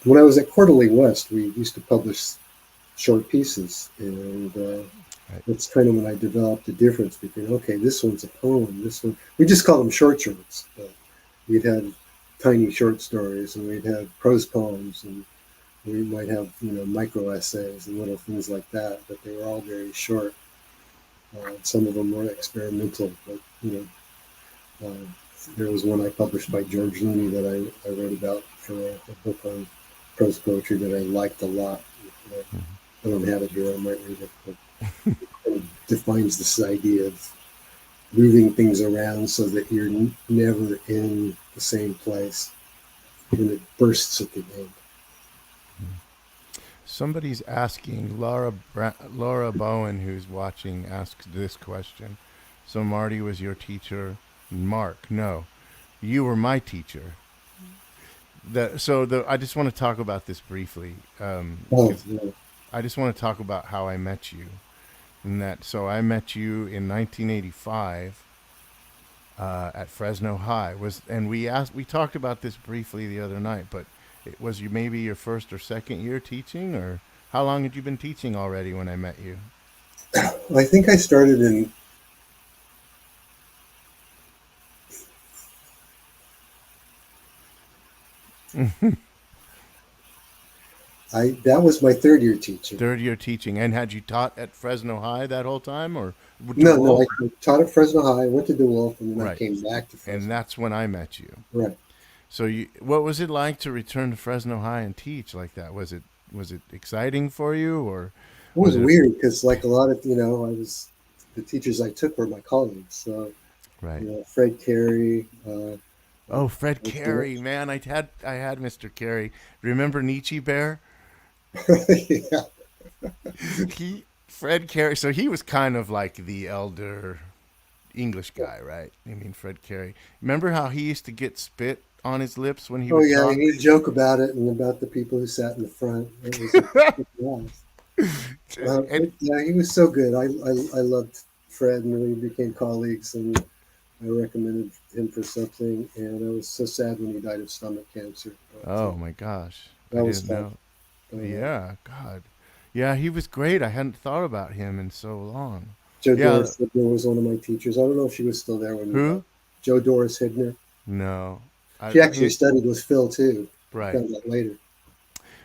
S2: when I was at Quarterly West, we used to publish short pieces, and that's kind of when I developed the difference between, okay, this one's a poem, this one, we just call them short shorts, but we'd have tiny short stories, and we'd have prose poems, and we might have, micro essays and little things like that, but they were all very short. Some of them were experimental, but, there was one I published by George Looney that I wrote about for a book on prose poetry that I liked a lot. I don't have it here, I might read it, but it defines this idea of moving things around so that you're never in the same place when it bursts at the end.
S1: Somebody's asking, Laura Bowen, who's watching, asks this question. So Marty was your teacher? Mark, no. You were my teacher. I just want to talk about this briefly. I just want to talk about how I met you. So I met you in 1985 at Fresno High. We talked about this briefly the other night, but was you maybe your first or second year teaching, or how long had you been teaching already when I met you?
S2: I think I started in that was my third year teaching.
S1: Third year teaching. And had you taught at Fresno High that whole time, or?
S2: No, I taught at Fresno High, I went to DeWolf, and then I came back to Fresno.
S1: And that's when I met you.
S2: Right.
S1: So what was it like to return to Fresno High and teach like that? Was it exciting for you, or?
S2: It was weird, because like a lot of, the teachers I took were my colleagues. So,
S1: right.
S2: Fred Carey.
S1: Fred Carey, man, I had Mr. Carey. Remember Nietzsche Bear?
S2: Yeah.
S1: Fred Carey. So he was kind of like the elder English guy, right? I mean, Fred Carey. Remember how he used to get spit on his lips when he was talking?
S2: He'd joke about it and about the people who sat in the front. It was he was so good. I loved Fred, and we became colleagues, and I recommended him for something, and I was so sad when he died of stomach cancer.
S1: Oh my gosh.
S2: That was tough.
S1: Yeah, God. Yeah, he was great. I hadn't thought about him in so long.
S2: Joe
S1: Yeah.
S2: Doris Hibner was one of my teachers. I don't know if she was still there when you left.
S1: Who?
S2: Joe Doris Hibner.
S1: No.
S2: She
S1: I
S2: actually
S1: mean,
S2: studied with Phil too.
S1: right.
S2: Found out later.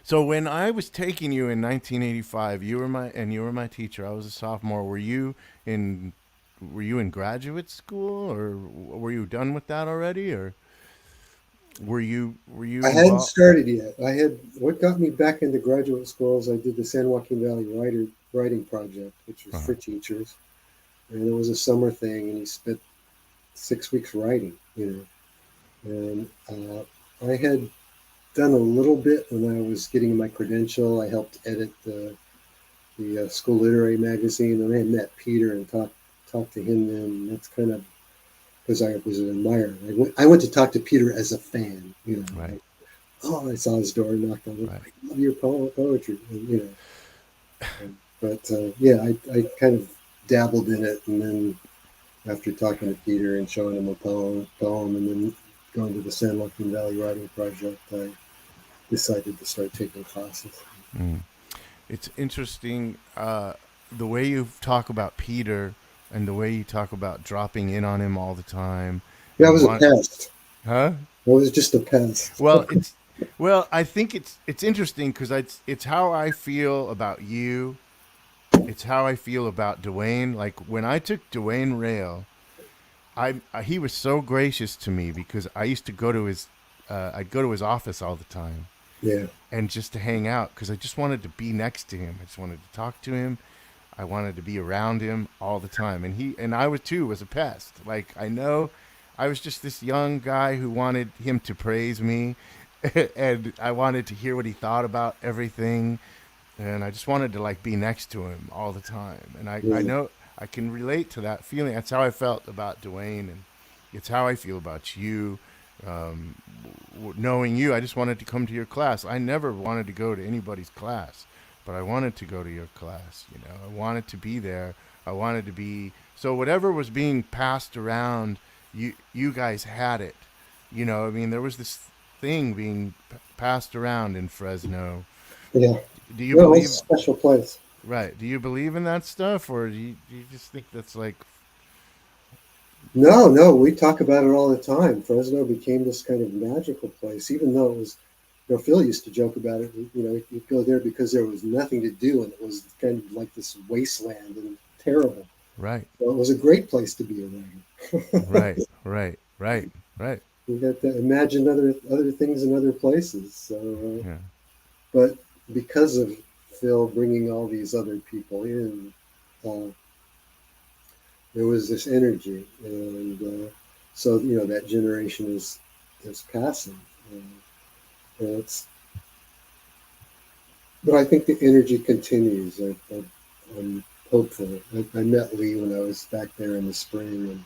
S1: So when I was taking you in 1985, you were my teacher. I was a sophomore. In were you in graduate school, or were you done with that already, or were you
S2: I hadn't
S1: involved?
S2: started yet. I had what got me back into graduate school is I did the San Joaquin Valley writing project, which was
S1: Uh,
S2: for teachers, and it was a summer thing, and you spent 6 weeks writing, And I had done a little bit when I was getting my credential. I helped edit the school literary magazine, and I had met Peter and talked to him then. And that's kind of because I was an admirer. I went to talk to Peter as a fan,
S1: right.
S2: like, oh, I saw his door and knocked on it.
S1: Right.
S2: I love your poetry, but yeah, I kind of dabbled in it, and then after talking to Peter and showing him a poem, and then going to the San Joaquin Valley Writing Project, I decided to start taking classes.
S1: Mm. It's interesting the way you talk about Peter and the way you talk about dropping in on him all the time
S2: Yeah, I
S1: and
S2: was a
S1: want,
S2: pest.
S1: huh?
S2: I was just a pest.
S1: Well, I think it's interesting because it's how I feel about you. It's how I feel about Dwayne. Like when I took Dwayne Rail, he was so gracious to me because I used to go to I'd go to his office all the time
S2: Yeah,
S1: and just to hang out because I just wanted to be next to him. I just wanted to talk to him. I wanted to be around him all the time, and I was a pest. Like I know, I was just this young guy who wanted him to praise me, and I wanted to hear what he thought about everything, and I just wanted to like be next to him all the time. And I
S2: yeah,
S1: know I can relate to that feeling. That's how I felt about Dwayne, and it's how I feel about you. Um, Knowing you, I just wanted to come to your class. I never wanted to go to anybody's class, but I wanted to go to your class. I wanted to be there. I wanted to be so whatever was being passed around. You guys had it. I mean, there was this thing being passed around in Fresno.
S2: yeah.
S1: Do you
S2: No, it was a
S1: believe?
S2: special place.
S1: Right? Do you believe in that stuff, or do you just think that's like
S2: No, no, we talk about it all the time. Fresno became this kind of magical place, even though it was. Phil used to joke about it. You'd go there because there was nothing to do, and it was kind of like this wasteland and terrible.
S1: right,
S2: So it was a great place to be a writer.
S1: right, right, right, right?
S2: You got to imagine other things in other places. So,
S1: Yeah.
S2: but because of Phil bringing all these other people in, uh, there was this energy, and so that generation is passing. And it's, but I think the energy continues. I'm hopeful. I met Lee when I was back there in the spring, and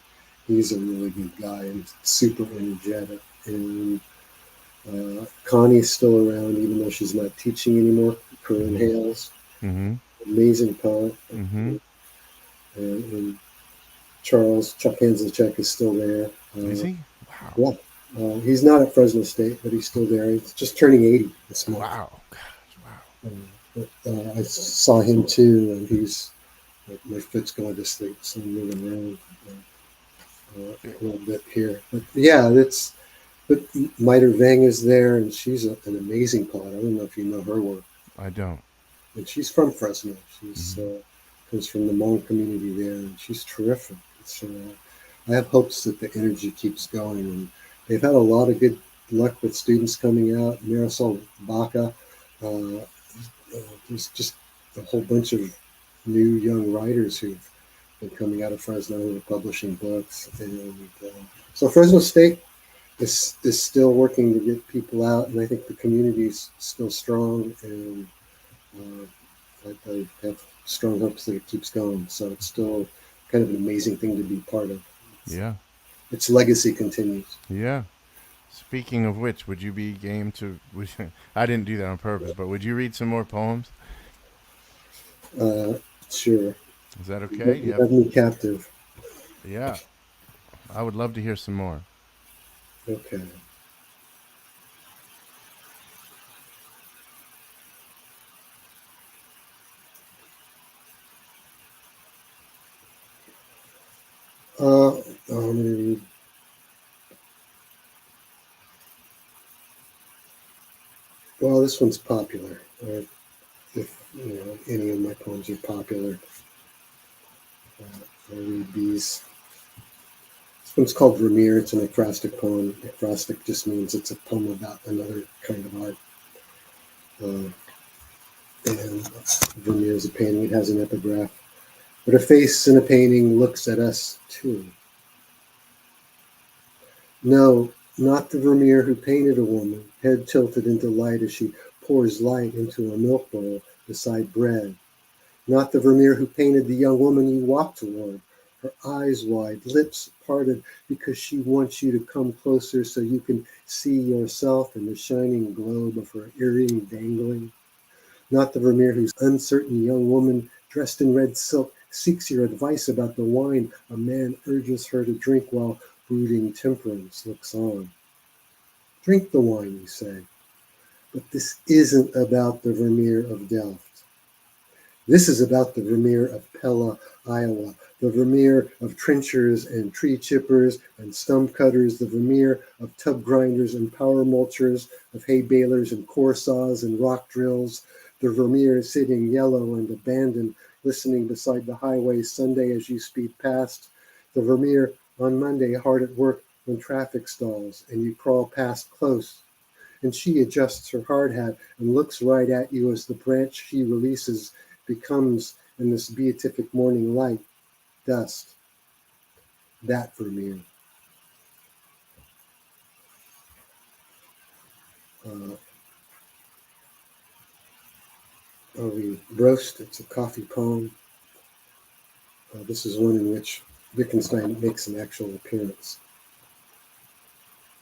S2: he's a really good guy and super energetic. And Connie's still around, even though she's not teaching anymore. Corinne
S1: Mm-hmm.
S2: Hales,
S1: Mm-hmm.
S2: amazing poet.
S1: Mm-hmm.
S2: And Chuck Hanzelchek is still there.
S1: Is he? Wow.
S2: Yeah, he's not at Fresno State, but he's still there. He's just turning 80 this month.
S1: Wow. Gosh, wow.
S2: But I saw him too, and he's my foot's going to sleep, so I'm moving around a little bit here. But yeah, but Miter Vang is there, and she's an amazing poet. I don't know if you know her work,
S1: I don't.
S2: and she's from Fresno. She's
S1: Mm-hmm.
S2: comes from the Hmong community there, and she's terrific. So I have hopes that the energy keeps going, and they've had a lot of good luck with students coming out. Marisol Baca, there's just a whole bunch of new young writers who've been coming out of Fresno who are publishing books, and so Fresno State is still working to get people out, and I think the community is still strong, and I have strong hopes that it keeps going. So it's still kind of an amazing thing to be part of.
S1: Yeah.
S2: Its legacy continues.
S1: Yeah. Speaking of which, would you be game to? I didn't do that on purpose, but would you read some more poems?
S2: Uh, sure.
S1: Is that okay?
S2: You have me captive.
S1: Yeah. I would love to hear some more.
S2: Okay. Well, this one's popular. If any of my poems are popular, I'll read these. This one's called Vermeer. It's an acrostic poem. Acrostic just means it's a poem about another kind of art. And Vermeer is a painting. It has an epigraph. But a face in a painting looks at us too. No, not the Vermeer who painted a woman, head tilted into light as she pours light into a milk bowl beside bread. Not the Vermeer who painted the young woman you walk toward, her eyes wide, lips parted because she wants you to come closer so you can see yourself in the shining globe of her earring dangling. Not the Vermeer whose uncertain young woman dressed in red silk seeks your advice about the wine a man urges her to drink while brooding temperance looks on. Drink the wine, you say, but this isn't about the Vermeer of Delft. This is about the Vermeer of Pella, Iowa, the Vermeer of trenchers and tree chippers and stump cutters, the Vermeer of tub grinders and power mulchers, of hay balers and core saws and rock drills, the Vermeer sitting yellow and abandoned, listening beside the highway Sunday as you speed past, the Vermeer on Monday hard at work when traffic stalls and you crawl past close, and she adjusts her hard hat and looks right at you as the branch she releases becomes, in this beatific morning light, dust. That Vermeer. I'll read Roast. It's a coffee poem. This is one in which Wittgenstein makes an actual appearance.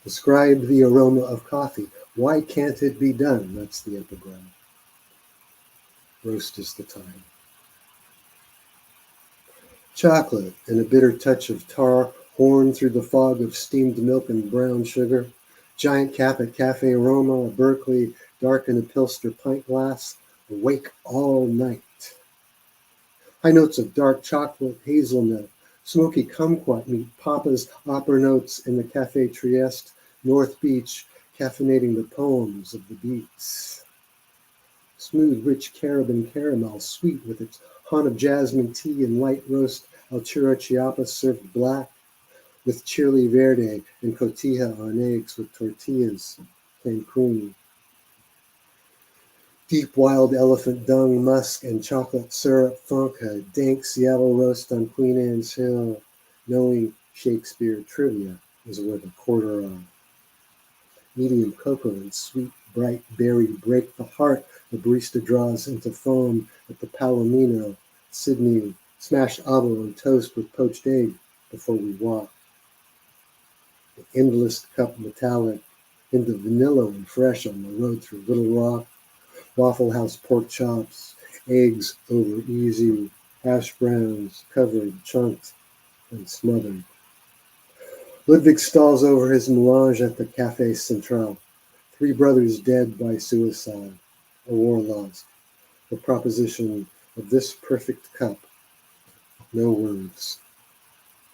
S2: Describe the aroma of coffee. Why can't it be done? That's the epigram. Roast is the time. Chocolate and a bitter touch of tar, horn through the fog of steamed milk and brown sugar. Giant cap at Cafe Aroma, a Berkeley, dark in a Pilsner pint glass. Awake all night. High notes of dark chocolate, hazelnut, smoky kumquat meet Papa's opera notes in the Cafe Trieste, North Beach, caffeinating the poems of the beats. Smooth, rich Caribbean caramel, sweet with its haunt of jasmine tea and light roast Altura Chiapas served black, with chili verde and cotija on eggs with tortillas, Cancun. Deep wild elephant dung, musk, and chocolate syrup funk, a dank Seattle roast on Queen Anne's Hill, knowing Shakespeare trivia is worth a quarter on. Medium cocoa and sweet, bright berry break the heart the barista draws into foam at the Palomino, Sydney, smashed avo and toast with poached egg before we walk. The endless cup metallic, into vanilla and fresh on the road through Little Rock, Waffle House pork chops, eggs over easy, hash browns covered, chunked, and smothered. Ludwig stalls over his melange at the Café Central. 3 brothers dead by suicide, a war lost. The proposition of this perfect cup. No words.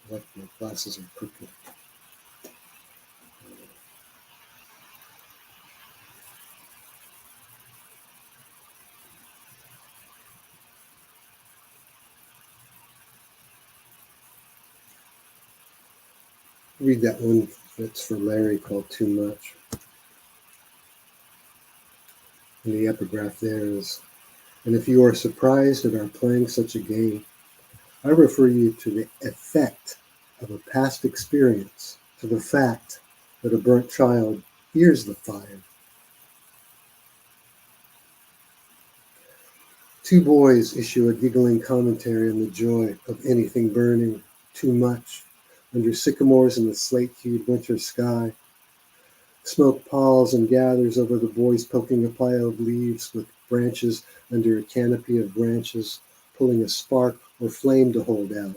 S2: Like my glasses are crooked. Read that one that's for Larry called Too Much. And the epigraph there is, and if you are surprised at our playing such a game, I refer you to the effect of a past experience, to the fact that a burnt child fears the fire. 2 boys issue a giggling commentary on the joy of anything burning too much under sycamores in the slate-hued winter sky. Smoke palls and gathers over the boys poking a pile of leaves with branches under a canopy of branches, pulling a spark or flame to hold out,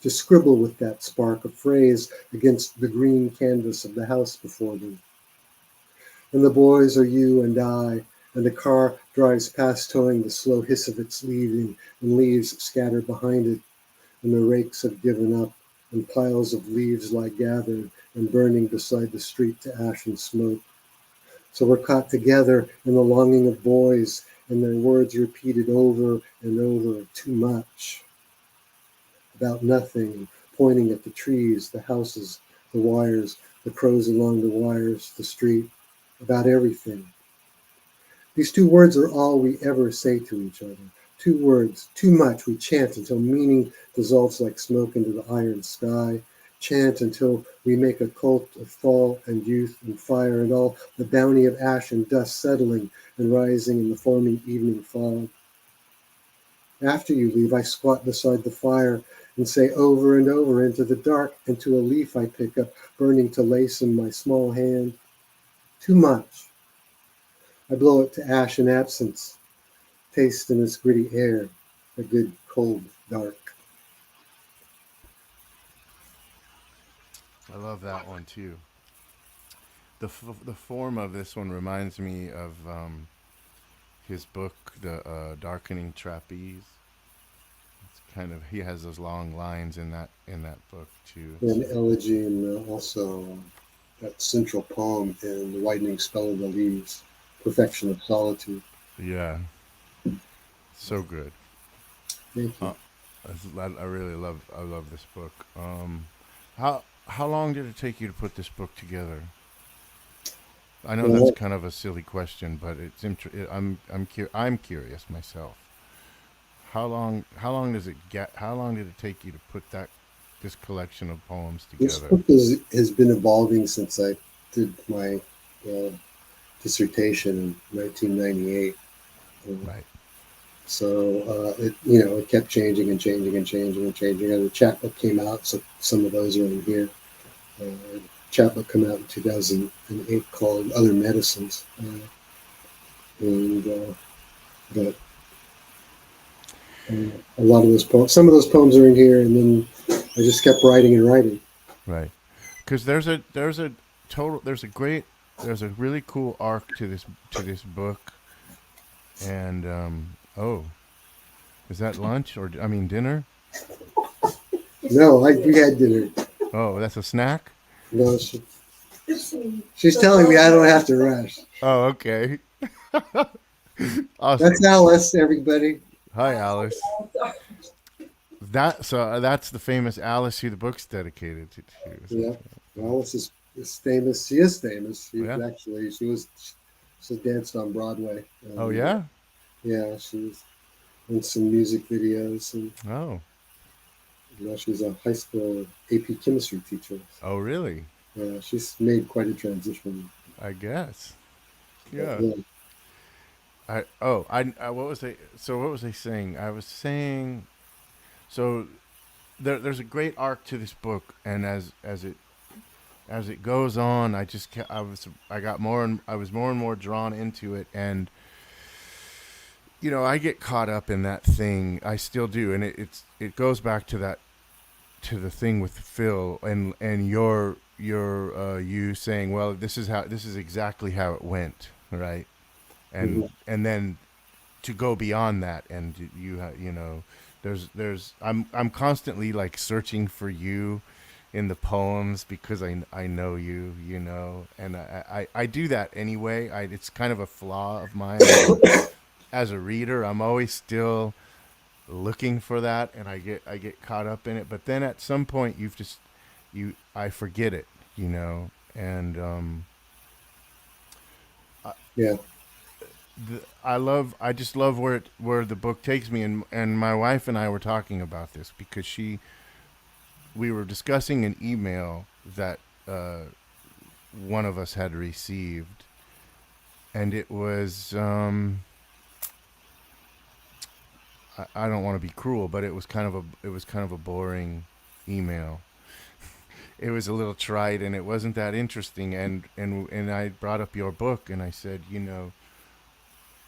S2: to scribble with that spark a phrase against the green canvas of the house before them. And the boys are you and I, and a car drives past towing the slow hiss of its leaving, and leaves scatter behind it, and the rakes have given up, and piles of leaves lie gathered and burning beside the street to ash and smoke. So we're caught together in the longing of boys and their words repeated over and over too much about nothing, pointing at the trees, the houses, the wires, the crows along the wires, the street, about everything. These two words are all we ever say to each other. Two words, too much. We chant until meaning dissolves like smoke into the iron sky. Chant until we make a cult of fall and youth and fire and all the bounty of ash and dust settling and rising in the forming evening fog. After you leave, I squat beside the fire and say over and over into the dark and to a leaf I pick up, burning to lace in my small hand. Too much. I blow it to ash and absence, taste in this gritty air, a good cold dark.
S1: I love that one too. The form of this one reminds me of his book, The Darkening Trapeze. It's kind of, he has those long lines in that book too.
S2: An elegy and also that central poem in The Widening Spell of the Leaves, Perfection of Solitude.
S1: Yeah, so good.
S2: Thank you.
S1: Uh, I love this book. How long did it take you to put this book together? I know that's
S2: Well,
S1: kind of a silly question, but I'm curious myself. How long did it take you to put this collection of poems
S2: this
S1: together?
S2: book has been evolving since I did my uh, dissertation in 1998. Uh,
S1: Right.
S2: it kept changing and changing and changing and changing. And the chapbook came out, so some of those are in here. Chapbook came out in 2008 called Other Medicines, and but a lot of those poems, some of those poems are in here, and then I just kept writing and writing.
S1: Right. Because there's a really cool arc to this book, and oh, is that lunch or I mean dinner?
S2: No, we had dinner.
S1: Oh, that's a snack.
S2: No, she's telling me I don't have to rush.
S1: Oh, okay.
S2: That's
S1: Awesome.
S2: Alice, everybody.
S1: Hi, Alice. That's the famous Alice who the book's dedicated to,
S2: Yeah,
S1: essentially.
S2: Alice is famous. She is famous.
S1: Yeah.
S2: She danced on Broadway.
S1: Oh
S2: And,
S1: yeah.
S2: yeah, she was in some music videos, and
S1: Oh.
S2: now she's a high school AP chemistry teacher.
S1: Oh really?
S2: She's made quite a transition.
S1: I guess.
S2: But
S1: Yeah.
S2: yeah,
S1: What was what was I saying? I was saying so there's a great arc to this book, and as it goes on, I was more and more drawn into it, and I get caught up in that thing. I still do, and it goes back to that to the thing with Phil and you saying, well, this is exactly how it went, right?
S2: mhm.
S1: And then to go beyond that, and I'm constantly like searching for you in the poems because I know and I do that anyway. It's kind of a flaw of mine as a reader. I'm always still looking for that, and I get caught up in it, but then at some point I forget it, and
S2: Yeah,
S1: I just love where the book takes me, and my wife and I were talking about this because we were discussing an email that one of us had received, and it was I don't want to be cruel, but it was kind of a boring email. It was a little trite, and it wasn't that interesting, and I brought up your book, and I said,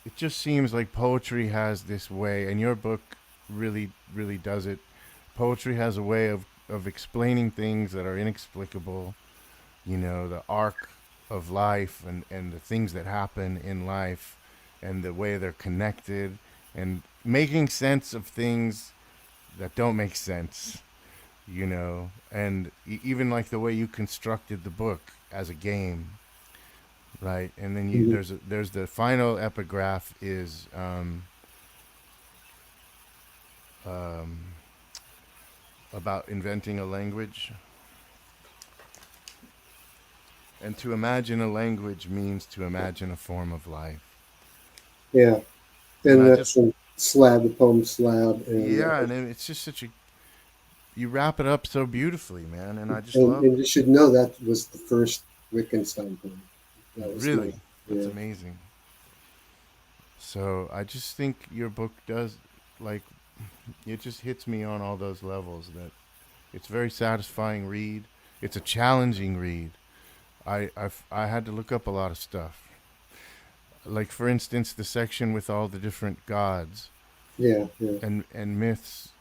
S1: it just seems like poetry has this way, and your book really does it. Poetry has a way of explaining things that are inexplicable, the arc of life, and the things that happen in life, and the way they're connected, and making sense of things that don't make sense, and even like the way you constructed the book as a game, right? And then
S2: Mhm.
S1: there's the final epigraph is um, about inventing a language, and to imagine a language means to imagine a form of life.
S2: Yeah,
S1: And
S2: and
S1: I just
S2: that's in Slab, the poem Slab, and
S1: yeah, and it's just such a you wrap it up so beautifully, man, and I just
S2: and,
S1: love
S2: and you should know that was the first Wittgenstein poem. That was my
S1: really that's
S2: yeah.
S1: amazing. So I just think your book does like it just hits me on all those levels that it's a very satisfying read. It's a challenging read. I had to look up a lot of stuff. Like for instance, the section with all the different gods
S2: Yeah, yeah.
S1: and myths.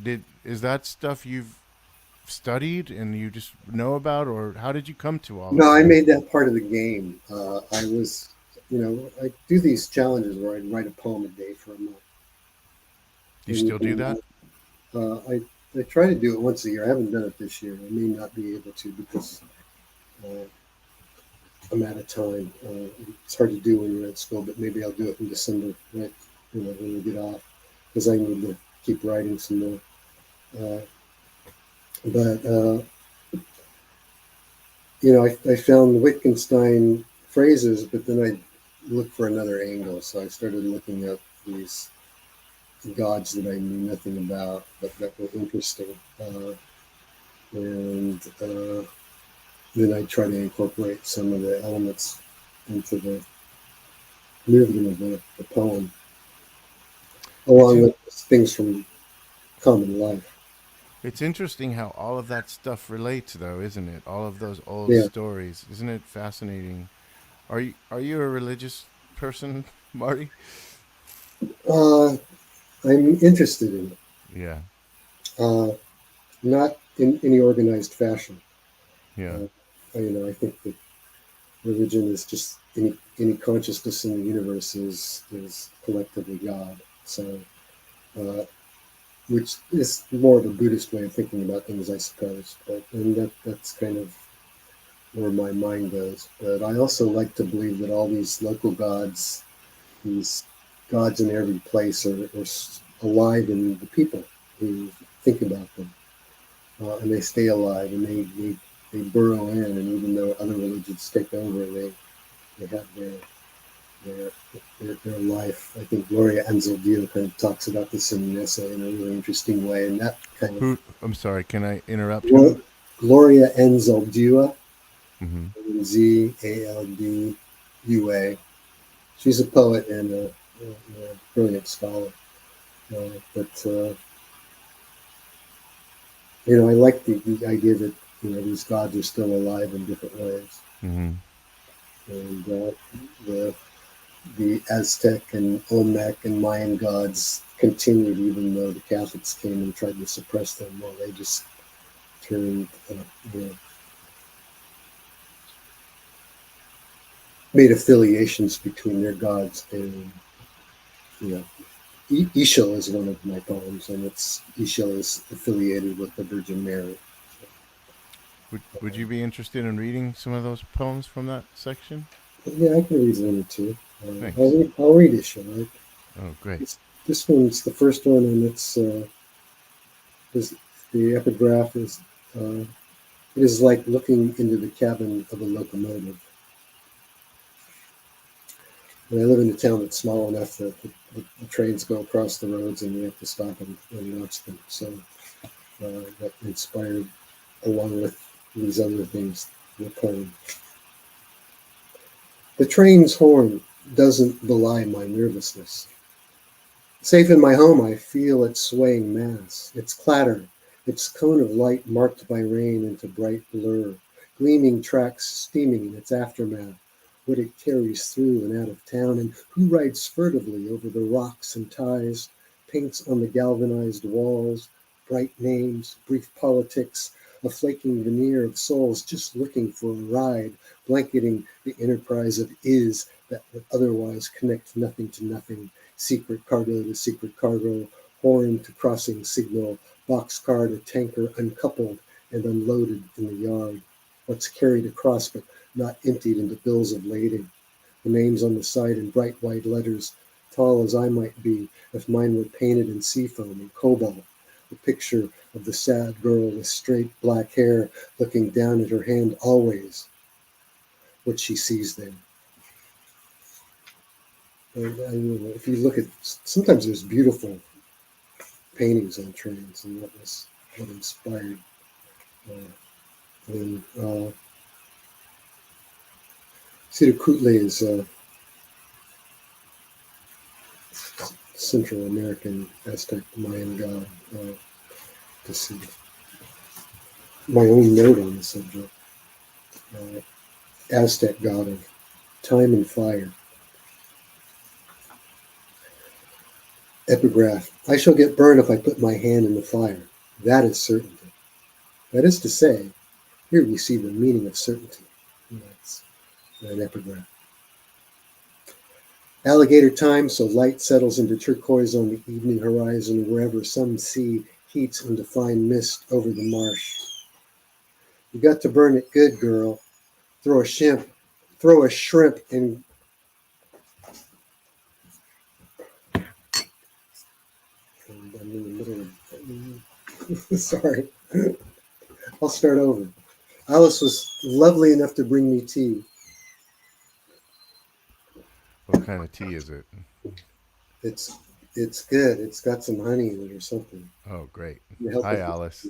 S1: Did is that stuff you've studied and you just know about, or how did you come to all
S2: No,
S1: of
S2: I
S1: that?
S2: made that part of the game. I was, I do these challenges where I write a poem a day for a month,
S1: Do you
S2: and,
S1: still do
S2: and
S1: that?
S2: I try to do it once a year. I haven't done it this year. I may not be able to because uh, I'm out of time. It's hard to do when you're at school, but maybe I'll do it in December, right? When we get off, because I need to keep writing some more. Uh, but I found Wittgenstein phrases, but then I looked for another angle. So I started looking at these gods that I knew nothing about, but that were interesting. And then I try to incorporate some of the elements into the movement of the poem,
S1: It's
S2: along
S1: in,
S2: with things from common life.
S1: it's interesting how all of that stuff relates, though, isn't it? All of those old
S2: Yeah.
S1: stories, isn't it fascinating? Are you a religious person, Marty?
S2: Uh, I'm interested in it,
S1: Yeah,
S2: not in any organized fashion.
S1: yeah.
S2: Uh, I think that religion is just any consciousness in the universe is collectively God. So, uh, which is more of a Buddhist way of thinking about things, I suppose. But and that's kind of where my mind goes. But I also like to believe that all these local gods, these gods in every place, are alive in the people who think about them, and they stay alive, and they burrow in, and even though other religions take over, they have their, their life. I think Gloria Anzaldúa kind of talks about this in an essay in a really interesting way, and that kind of
S1: Who? I'm sorry. Can I interrupt? Who?
S2: Gloria Anzaldúa,
S1: Mm-hmm.
S2: Zaldua. She's a poet and a brilliant scholar. But I like the idea that these gods are still alive in different ways,
S1: Mm-hmm.
S2: and the the Aztec and Olmec and Mayan gods continued, even though the Catholics came and tried to suppress them. Well, they just turned, you know, made affiliations between their gods. And you know, Ishil is one of my poems, and it's Ishil is affiliated with the Virgin Mary.
S1: Would you be interested in reading some of those poems from that section?
S2: But yeah, I can read one or two.
S1: Thanks.
S2: I'll read Ishil.
S1: Oh, great.
S2: This one's the first one, and is the epigraph is. It is like looking into the cabin of a locomotive. And I live in a town that's small enough that the trains go across the roads and you have to stop and watch them. So that inspired, along with these other things, the poem. The train's horn doesn't belie my nervousness. Safe in my home, I feel its swaying mass, its clatter, its cone of light marked by rain into bright blur, gleaming tracks steaming in its aftermath, what it carries through and out of town, and who rides furtively over the rocks and ties, paints on the galvanized walls, bright names, brief politics, a flaking veneer of souls just looking for a ride, blanketing the enterprise of is that would otherwise connect nothing to nothing, secret cargo to secret cargo, horn to crossing signal, boxcar to tanker uncoupled and unloaded in the yard. what's carried across but not emptied into bills of lading. The names on the side in bright white letters, tall as I might be if mine were painted in seafoam and cobalt. The picture of the sad girl with straight black hair looking down at her hand always, what she sees there. And if you look at, sometimes there's beautiful paintings on trains, and that was what inspired. And Cedar Kootenai is Central American Aztec Mayan god. To see my own note on the subject. Aztec god of time and fire. Epigraph. I shall get burned if I put my hand in the fire. That is certainty. That is to say, here we see the meaning of certainty. And that's an epigraph. Alligator time, so light settles into turquoise on the evening horizon, wherever some sea heats into fine mist over the marsh. You got to burn it good, girl. Throw a shrimp in. And I'm in the middle of. Sorry. I'll start over. Alice was lovely enough to bring me tea.
S1: What kind of tea is it?
S2: It's good. It's got some honey in it or something.
S1: Oh, great.
S2: Hi,
S1: Alice.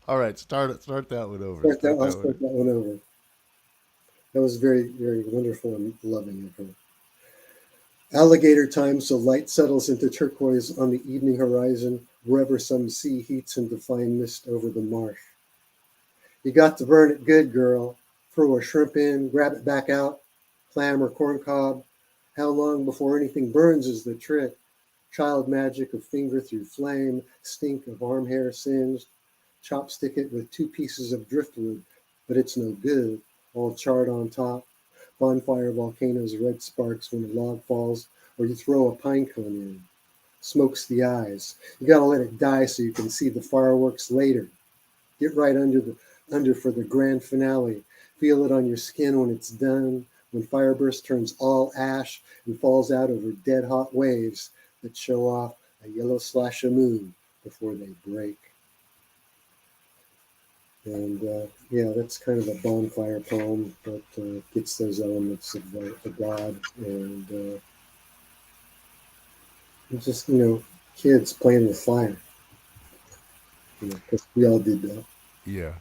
S1: All right, start that one over.
S2: I'll start that one over. That was very, very wonderful and loving of her. Alligator time, so light settles into turquoise on the evening horizon, wherever some sea heats into fine mist over the marsh. You got to burn it good, girl. Throw a shrimp in, grab it back out, clam or corn cob. How long before anything burns is the trick. Child magic of finger through flame, stink of arm hair singed. Chopstick it with 2 pieces of driftwood, but it's no good, all charred on top. Bonfire volcanoes, red sparks when a log falls, or you throw a pine cone in. Smokes the eyes. You gotta let it die so you can see the fireworks later. Get right under for the grand finale. Feel it on your skin when it's done, when fireburst turns all ash and falls out over dead hot waves that show off a yellow slash of moon before they break. And yeah, that's kind of a bonfire poem, but gets those elements of the god and just, kids playing with fire. Because we all did that.
S1: Yeah.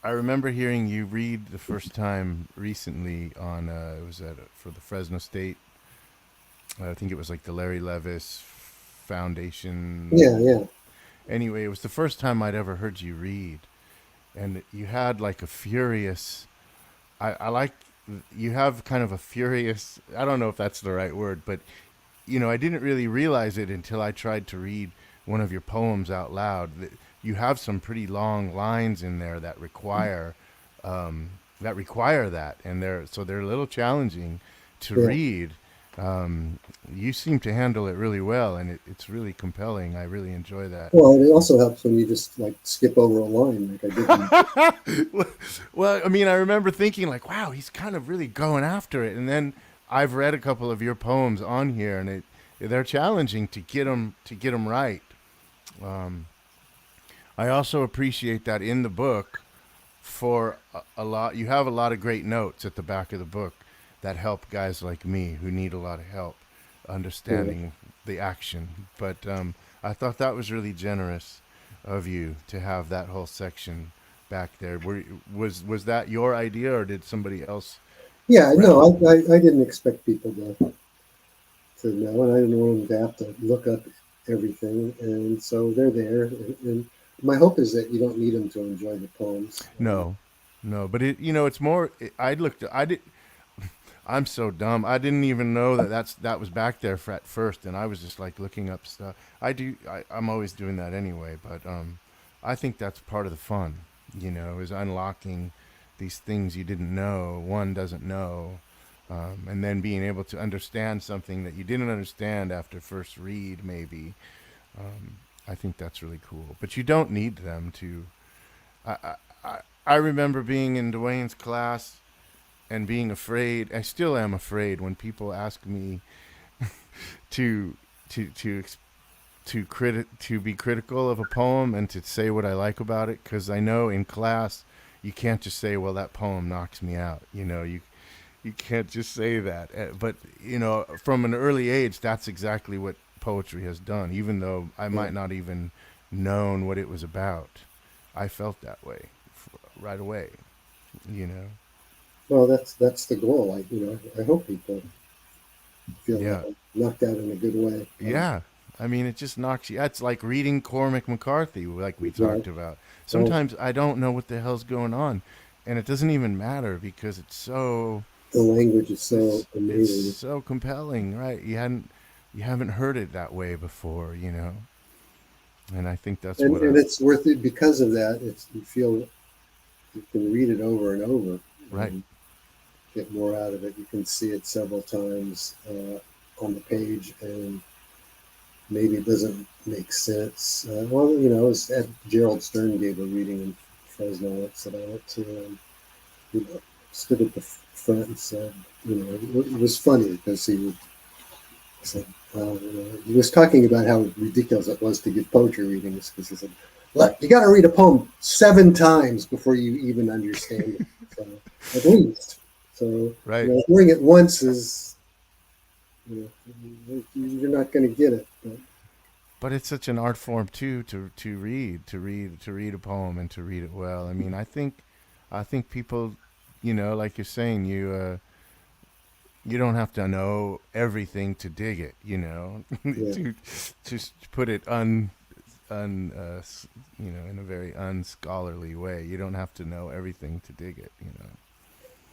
S1: I remember hearing you read the first time recently on, it was for the Fresno State, I think it was like the Larry Levis Foundation.
S2: Yeah.
S1: Anyway, it was the first time I'd ever heard you read. And you had like a furious, I like, you have kind of a furious, I don't know if that's the right word, but, I didn't really realize it until I tried to read one of your poems out loud. You have some pretty long lines in there that require that, and they're a little challenging to read. You seem to handle it really well, and it's really compelling. I really enjoy that.
S2: Well, it also helps when you just skip over a line like I
S1: did. Well, I mean, I remember thinking wow, he's kind of really going after it, and then I've read a couple of your poems on here, and they're challenging to get them right. I also appreciate that in the book, for a lot, you have a lot of great notes at the back of the book that help guys like me who need a lot of help understanding the action. But I thought that was really generous of you to have that whole section back there. Was that your idea, or did somebody else?
S2: Yeah, no, I didn't expect people to know, and I didn't want them to have to look up everything, and so they're there. And my hope is that you don't need them to enjoy the poems.
S1: No, but it's more. I'm so dumb. I didn't even know that was back there at first, and I was just looking up stuff. I'm always doing that anyway, but I think that's part of the fun, is unlocking these things you didn't know, one doesn't know, and then being able to understand something that you didn't understand after first read, maybe. I think that's really cool. But you don't need them to. I remember being in Dwayne's class and being afraid. I still am afraid when people ask me to to to to be critical of a poem and to say what I like about it, because I know in class you can't just say, well, that poem knocks me out. You can't just say that. But from an early age, that's exactly what poetry has done. Even though I
S2: Yeah.
S1: might not even known what it was about, I felt that way right away. You know.
S2: Well, that's the goal. I hope people feel
S1: Yeah.
S2: that way, knocked out in a good way.
S1: Yeah. I mean, it just knocks you. It's like reading Cormac McCarthy, like we
S2: Right.
S1: talked about.
S2: Right.
S1: Sometimes I don't know what the hell's going on, and it doesn't even matter because
S2: The language is so
S1: it's
S2: amazing.
S1: so compelling, right? You haven't heard it that way before, and I think that's
S2: And
S1: what
S2: and it's worth it because of that. It's you feel you can read it over and over
S1: right.
S2: and get more out of it. You can see it several times on the page, and maybe it doesn't make sense. Well, as Gerald Stern gave a reading in Fresno once that I went to, and he stood at the front and said, it was funny because he said, he was talking about how ridiculous it was to give poetry readings because he said, look, you got to read a poem 7 times before you even understand it. So, at least. So,
S1: Right.
S2: hearing it once is, you're not going to get it. But
S1: But it's such an art form too to read a poem and to read it well. I mean, I think people, like you're saying, you don't have to know everything to dig it,
S2: yeah,
S1: to put it in a very unscholarly way. You don't have to know everything to dig it.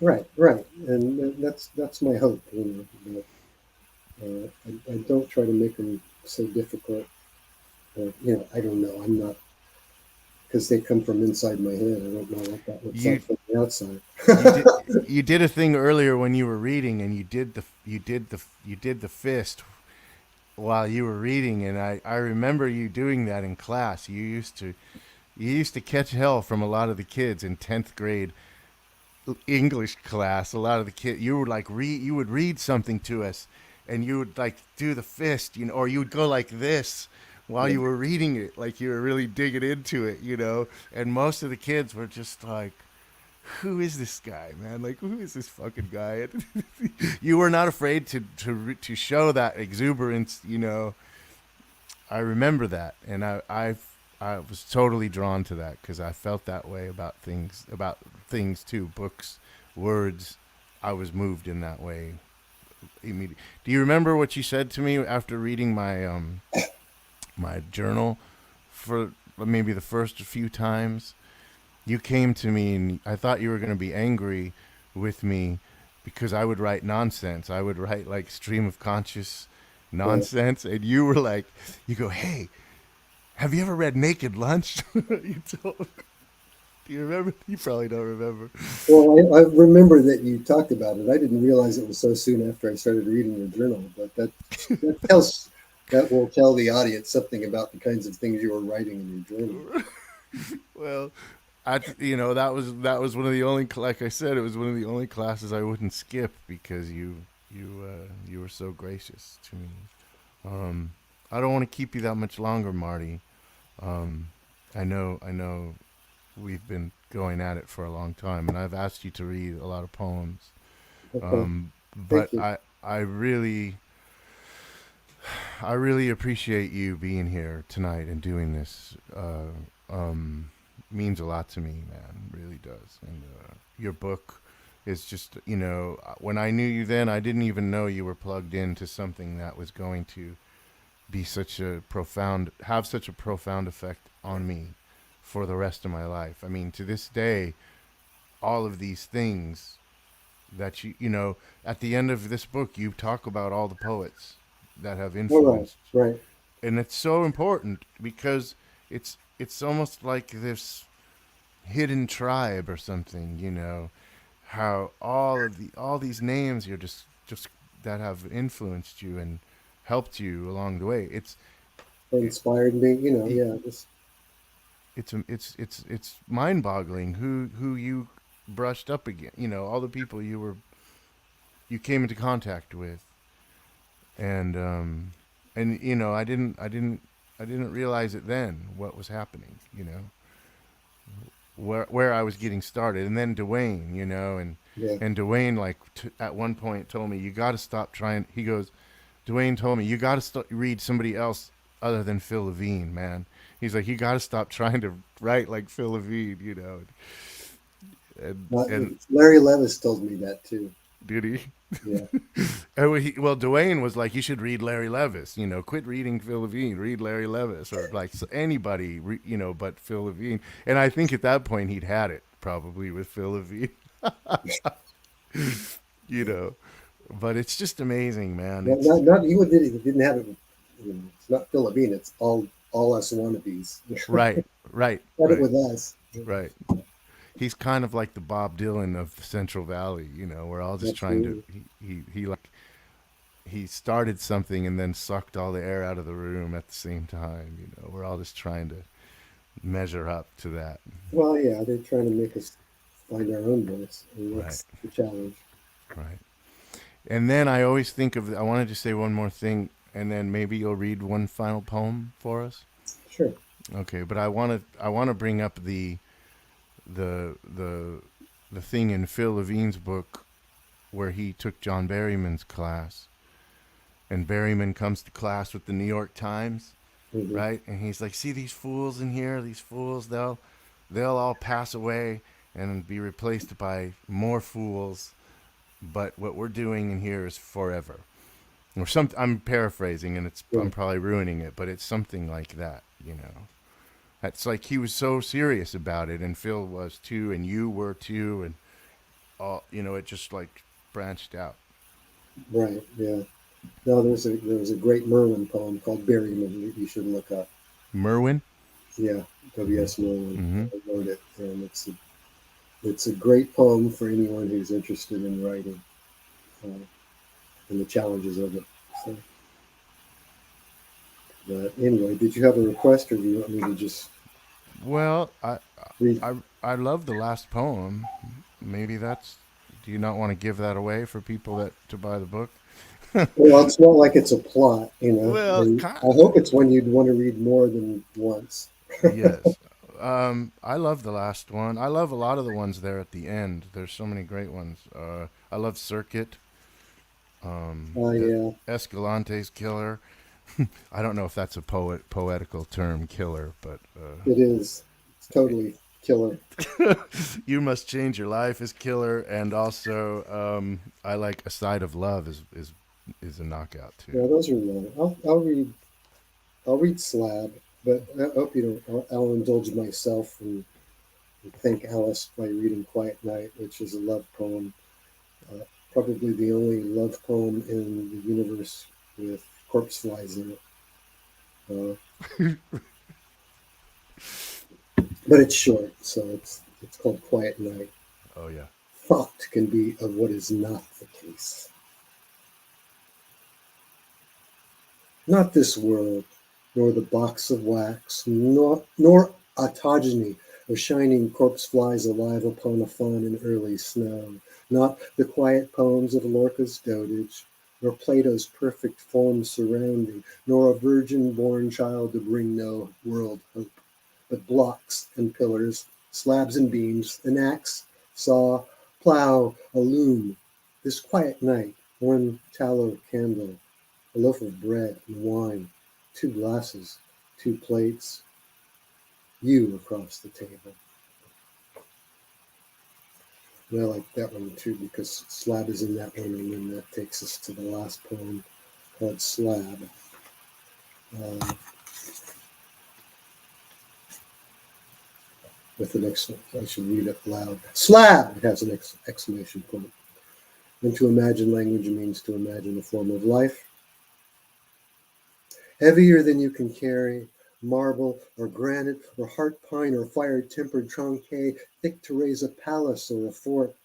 S2: right. And that's my hope. That, I don't try to make them so difficult. I don't know. I'm not because they come from inside my head. I don't know what that looks
S1: You
S2: like from the outside.
S1: you did a thing earlier when you were reading, and you did the fist while you were reading, and I remember you doing that in class. You used to catch hell from a lot of the kids in 10th grade English class. A lot of the kids, you would like read, you would read something to us, and you would like do the fist, or you would go like this while
S2: Yeah,
S1: you were reading it, like you were really digging into it. And most of the kids were just like, "Who is this guy, man? Like, who is this fucking guy?" You were not afraid to show that exuberance. I remember that, and I was totally drawn to that because I felt that way about things too, books, words. I was moved in that way immediately. Do you remember what you said to me after reading my journal for maybe the first few times? You came to me and I thought you were going to be angry with me because I would write nonsense. I would write like stream of conscious
S2: yeah.
S1: nonsense, and you were like, you go, "Hey, have you ever read Naked Lunch?" You told. Do you remember? You probably don't remember.
S2: Well, I remember that you talked about it. I didn't realize it was so soon after I started reading your journal, but that will tell the audience something about the kinds of things you were writing in your journal.
S1: Well, that was one of the only, like I said, it was one of the only classes I wouldn't skip because you were so gracious to me. Um, I don't want to keep you that much longer, Marty. Um, I know we've been going at it for a long time, and I've asked you to read a lot of poems.
S2: Okay,
S1: But
S2: thank you.
S1: I really appreciate you being here tonight and doing this. Means a lot to me, man. Really does. And your book is just, when I knew you then, I didn't even know you were plugged into something that was going to be have such a profound effect on me for the rest of my life. I mean, to this day, all of these things that at the end of this book, you talk about all the poets that have
S2: All right,
S1: influenced,
S2: right.
S1: and it's so important because it's almost like this hidden tribe or something. How all these names you're just that have influenced you and helped you along the way.
S2: That inspired me.
S1: Y-
S2: Yeah, just
S1: it's mind-boggling who you brushed up again. You know, all the people you came into contact with, and you know, I didn't realize it then what was happening. You know, where I was getting started, and then Dwayne, you know,
S2: Yeah.
S1: and Dwayne like at one point told me, you got to stop trying. He goes, Dwayne told me, you got to read somebody else other than Phil Levine, man. He's like, you got to stop trying to write like Phil Levine, you know. And
S2: Larry Levis told me that too.
S1: did he?
S2: Yeah.
S1: Well, Dwayne was like, you should read Larry Levis. You know, quit reading Phil Levine. Read Larry Levis, or like anybody, you know, but Phil Levine. And I think at that point he'd had it probably with Phil Levine. You know, but it's just amazing, man. It's
S2: Not he didn't have it. You know, it's not Philippine. It's all us wannabes.
S1: right, right,
S2: Had it
S1: right,
S2: with us.
S1: right. He's kind of like the Bob Dylan of Central Valley. You know, we're all just trying to.
S2: Absolutely.
S1: He like he started something and then sucked all the air out of the room at the same time. You know, we're all just trying to measure up to that.
S2: Well, yeah, they're trying to make us find our own voice, and
S1: Right,
S2: that's the challenge.
S1: right. And then I always think of. I wanted to say one more thing, and then maybe you'll read one final poem for us.
S2: Sure.
S1: Okay, but I want to bring up the the the thing in Phil Levine's book where he took John Berryman's class, and Berryman comes to class with the New York Times,
S2: Hmm.
S1: right? And he's like, "See these fools in here? These fools, they'll all pass away and be replaced by more fools. But what we're doing in here is forever." Or some. I'm paraphrasing, and I'm
S2: Yeah.
S1: probably ruining it, but it's something like that, you know. It's like he was so serious about it, and Phil was too, and you were too, and all, you know, it just like branched out.
S2: Right. Yeah. No, there was a great Merlin poem called Berryman that you should look up.
S1: Merwin.
S2: Yeah, W.S. Merlin
S1: Mm-hmm.
S2: wrote it, and it's a great poem for anyone who's interested in writing uh, and the challenges of it. So, but anyway, did you have a request, or do you want me to just
S1: Well,
S2: read?
S1: I love the last poem. Maybe that's. Do you not want to give that away for people that to buy the book?
S2: Well, it's not like it's a plot, you know.
S1: Well,
S2: And I hope it's one you'd want to read more than once.
S1: yes. I love the last one. I love a lot of the ones there at the end. There's so many great ones. I love Circuit. The
S2: Yeah,
S1: Escalante's killer. I don't know if that's a poetical term, killer, but
S2: it is. It's totally killer.
S1: you must change your life is killer, and also I like A Side of Love is a knockout too.
S2: Yeah, those are long. I'll read Slab, but I hope you don't. I'll indulge myself and thank Alice by reading Quiet Night, which is a love poem. Uh, Probably the only love poem in the universe with corpse flies in it. Uh, but it's short, so it's called Quiet Night.
S1: Oh yeah.
S2: Thought can be of what is not the case. Not this world, nor the box of wax, nor autogeny of shining corpse flies alive upon a fawn in early snow, not the quiet poems of Lorca's dotage, nor Plato's perfect form surrounding, nor a virgin born child to bring no world hope, but blocks and pillars, slabs and beams, an axe, saw, plow, a loom, this quiet night, one tallow candle, a loaf of bread and wine, two glasses, two plates, you across the table. And I like that one too because Slab is in that one, and then that takes us to the last poem called Slab. Uh, with an I should read it loud. Slab! It has an exclamation point. And to imagine language means to imagine a form of life heavier than you can carry, marble or granite or heart pine or fire tempered tronquet, thick to raise a palace or a fort,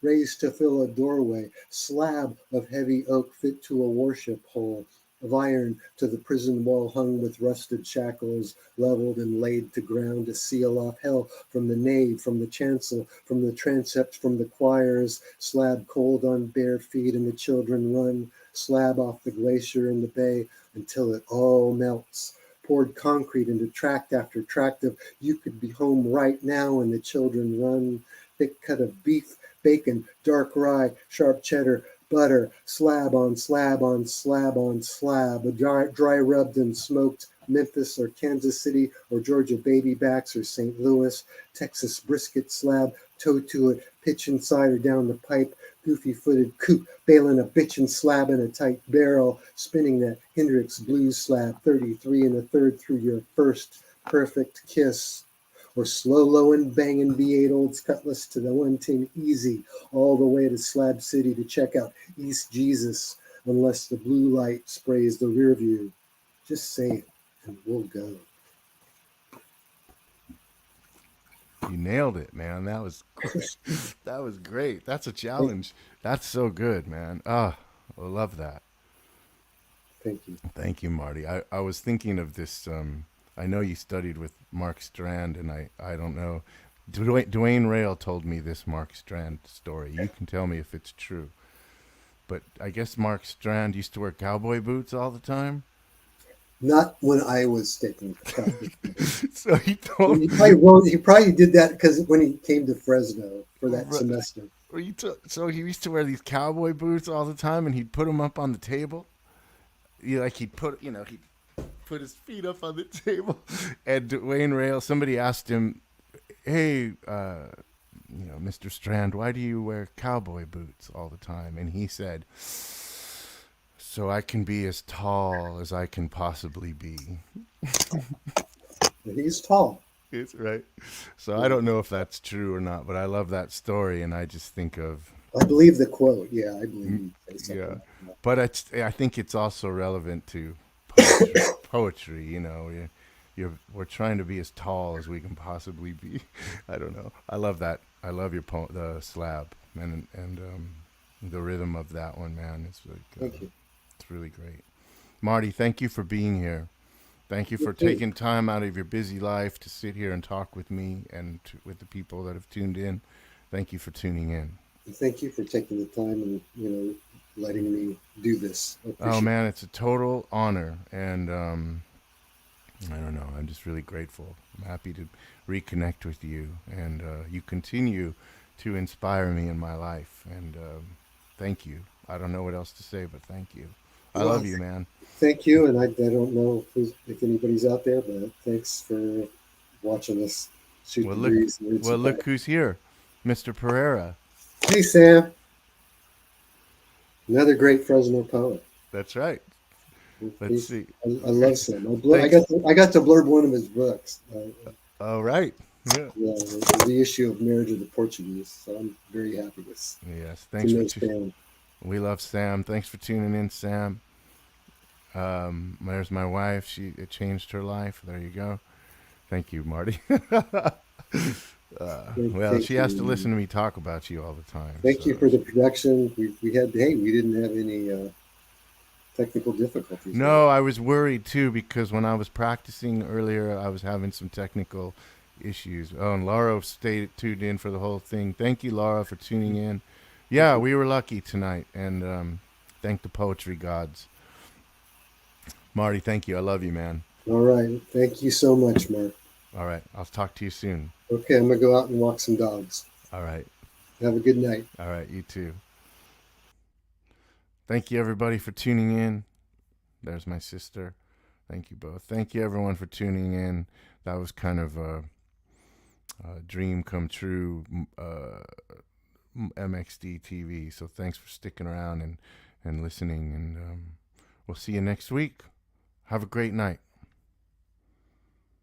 S2: raised to fill a doorway, slab of heavy oak fit to a worship hole, of iron to the prison wall hung with rusted shackles, leveled and laid to ground to seal off hell from the nave, from the chancel, from the transept, from the choirs, slab cold on bare feet, and the children run, slab off the glacier in the bay until it all melts. Poured concrete into tract after tract of you could be home right now, and the children run. Thick cut of beef, bacon, dark rye, sharp cheddar, butter, slab on slab on slab on slab, dry rubbed and smoked Memphis or Kansas City or Georgia baby backs or St. Louis, Texas brisket slab, toe to it, pitch inside or down the pipe, goofy-footed coop, bailing a bitchin' slab in a tight barrel, spinning that Hendrix blues slab 33 1/3 through your first perfect kiss. Or slow-low and banging V8 Olds Cutlass to the 110 easy, all the way to Slab City to check out East Jesus, unless the blue light sprays the rear view. Just say it, and we'll go.
S1: You nailed it, man. That was great. That was great. That's a challenge. That's so good, man. Ah, I love that.
S2: Thank you.
S1: Thank you, Marty. I was thinking of this. I know you studied with Mark Strand, and I don't know. Dwayne Rail told me this Mark Strand story. You can tell me if it's true. But I guess Mark Strand used to wear cowboy boots all the time.
S2: Not when I was taking practice.
S1: So he told me.
S2: He probably did that because when he came to Fresno for that semester.
S1: So he used to wear these cowboy boots all the time, and he'd put them up on the table. He'd put his feet up on the table. And Dwayne Rail, somebody asked him, "Hey, Mr. Strand, why do you wear cowboy boots all the time?" And he said, "So I can be as tall as I can possibly be."
S2: He's tall.
S1: It's right. So I don't know if that's true or not, but I love that story, and I just think of.
S2: I believe the quote. Yeah, I believe.
S1: Yeah, like but I think it's also relevant to poetry. We're trying to be as tall as we can possibly be. I don't know. I love that. I love your poem, the slab, and the rhythm of that one, man. It's like,
S2: thank you.
S1: It's really great. Marty, thank you for being here. Thank you for taking time out of your busy life to sit here and talk with me and with the people that have tuned in. Thank you for tuning in.
S2: Thank you for taking the time and letting me do this.
S1: Oh man, it's a total honor, and I don't know. I'm just really grateful. I'm happy to reconnect with you, and you continue to inspire me in my life. And thank you. I don't know what else to say, but thank you. I love you, man.
S2: Thank you, and I don't know if anybody's out there, but thanks for watching us shoot the breeze.
S1: Look who's here, Mr. Pereira.
S2: Hey, Sam. Another great Fresno poet.
S1: That's right. Let's see.
S2: I love Sam. I got to blurb one of his books.
S1: All right. Yeah.
S2: The issue of Marriage of the Portuguese. So I'm very happy with.
S1: Yes, thanks for tuning. We love Sam. Thanks for tuning in, Sam. There's my wife. It changed her life. There you go. Thank you, Marty. She has to listen to me talk about you all the time.
S2: Thank you for the production. We didn't have any technical difficulties.
S1: No, I was worried too because when I was practicing earlier, I was having some technical issues. Oh, and Laura tuned in for the whole thing. Thank you, Laura, for tuning in. Yeah, we were lucky tonight, and thank the poetry gods. Marty, thank you. I love you, man.
S2: All right. Thank you so much, Mark.
S1: All right. I'll talk to you soon.
S2: Okay, I'm going to go out and walk some dogs.
S1: All right.
S2: Have a good night.
S1: All right, you too. Thank you, everybody, for tuning in. There's my sister. Thank you both. Thank you, everyone, for tuning in. That was kind of a dream come true, MXDTV. So thanks for sticking around and listening, and we'll see you next week. Have a great night.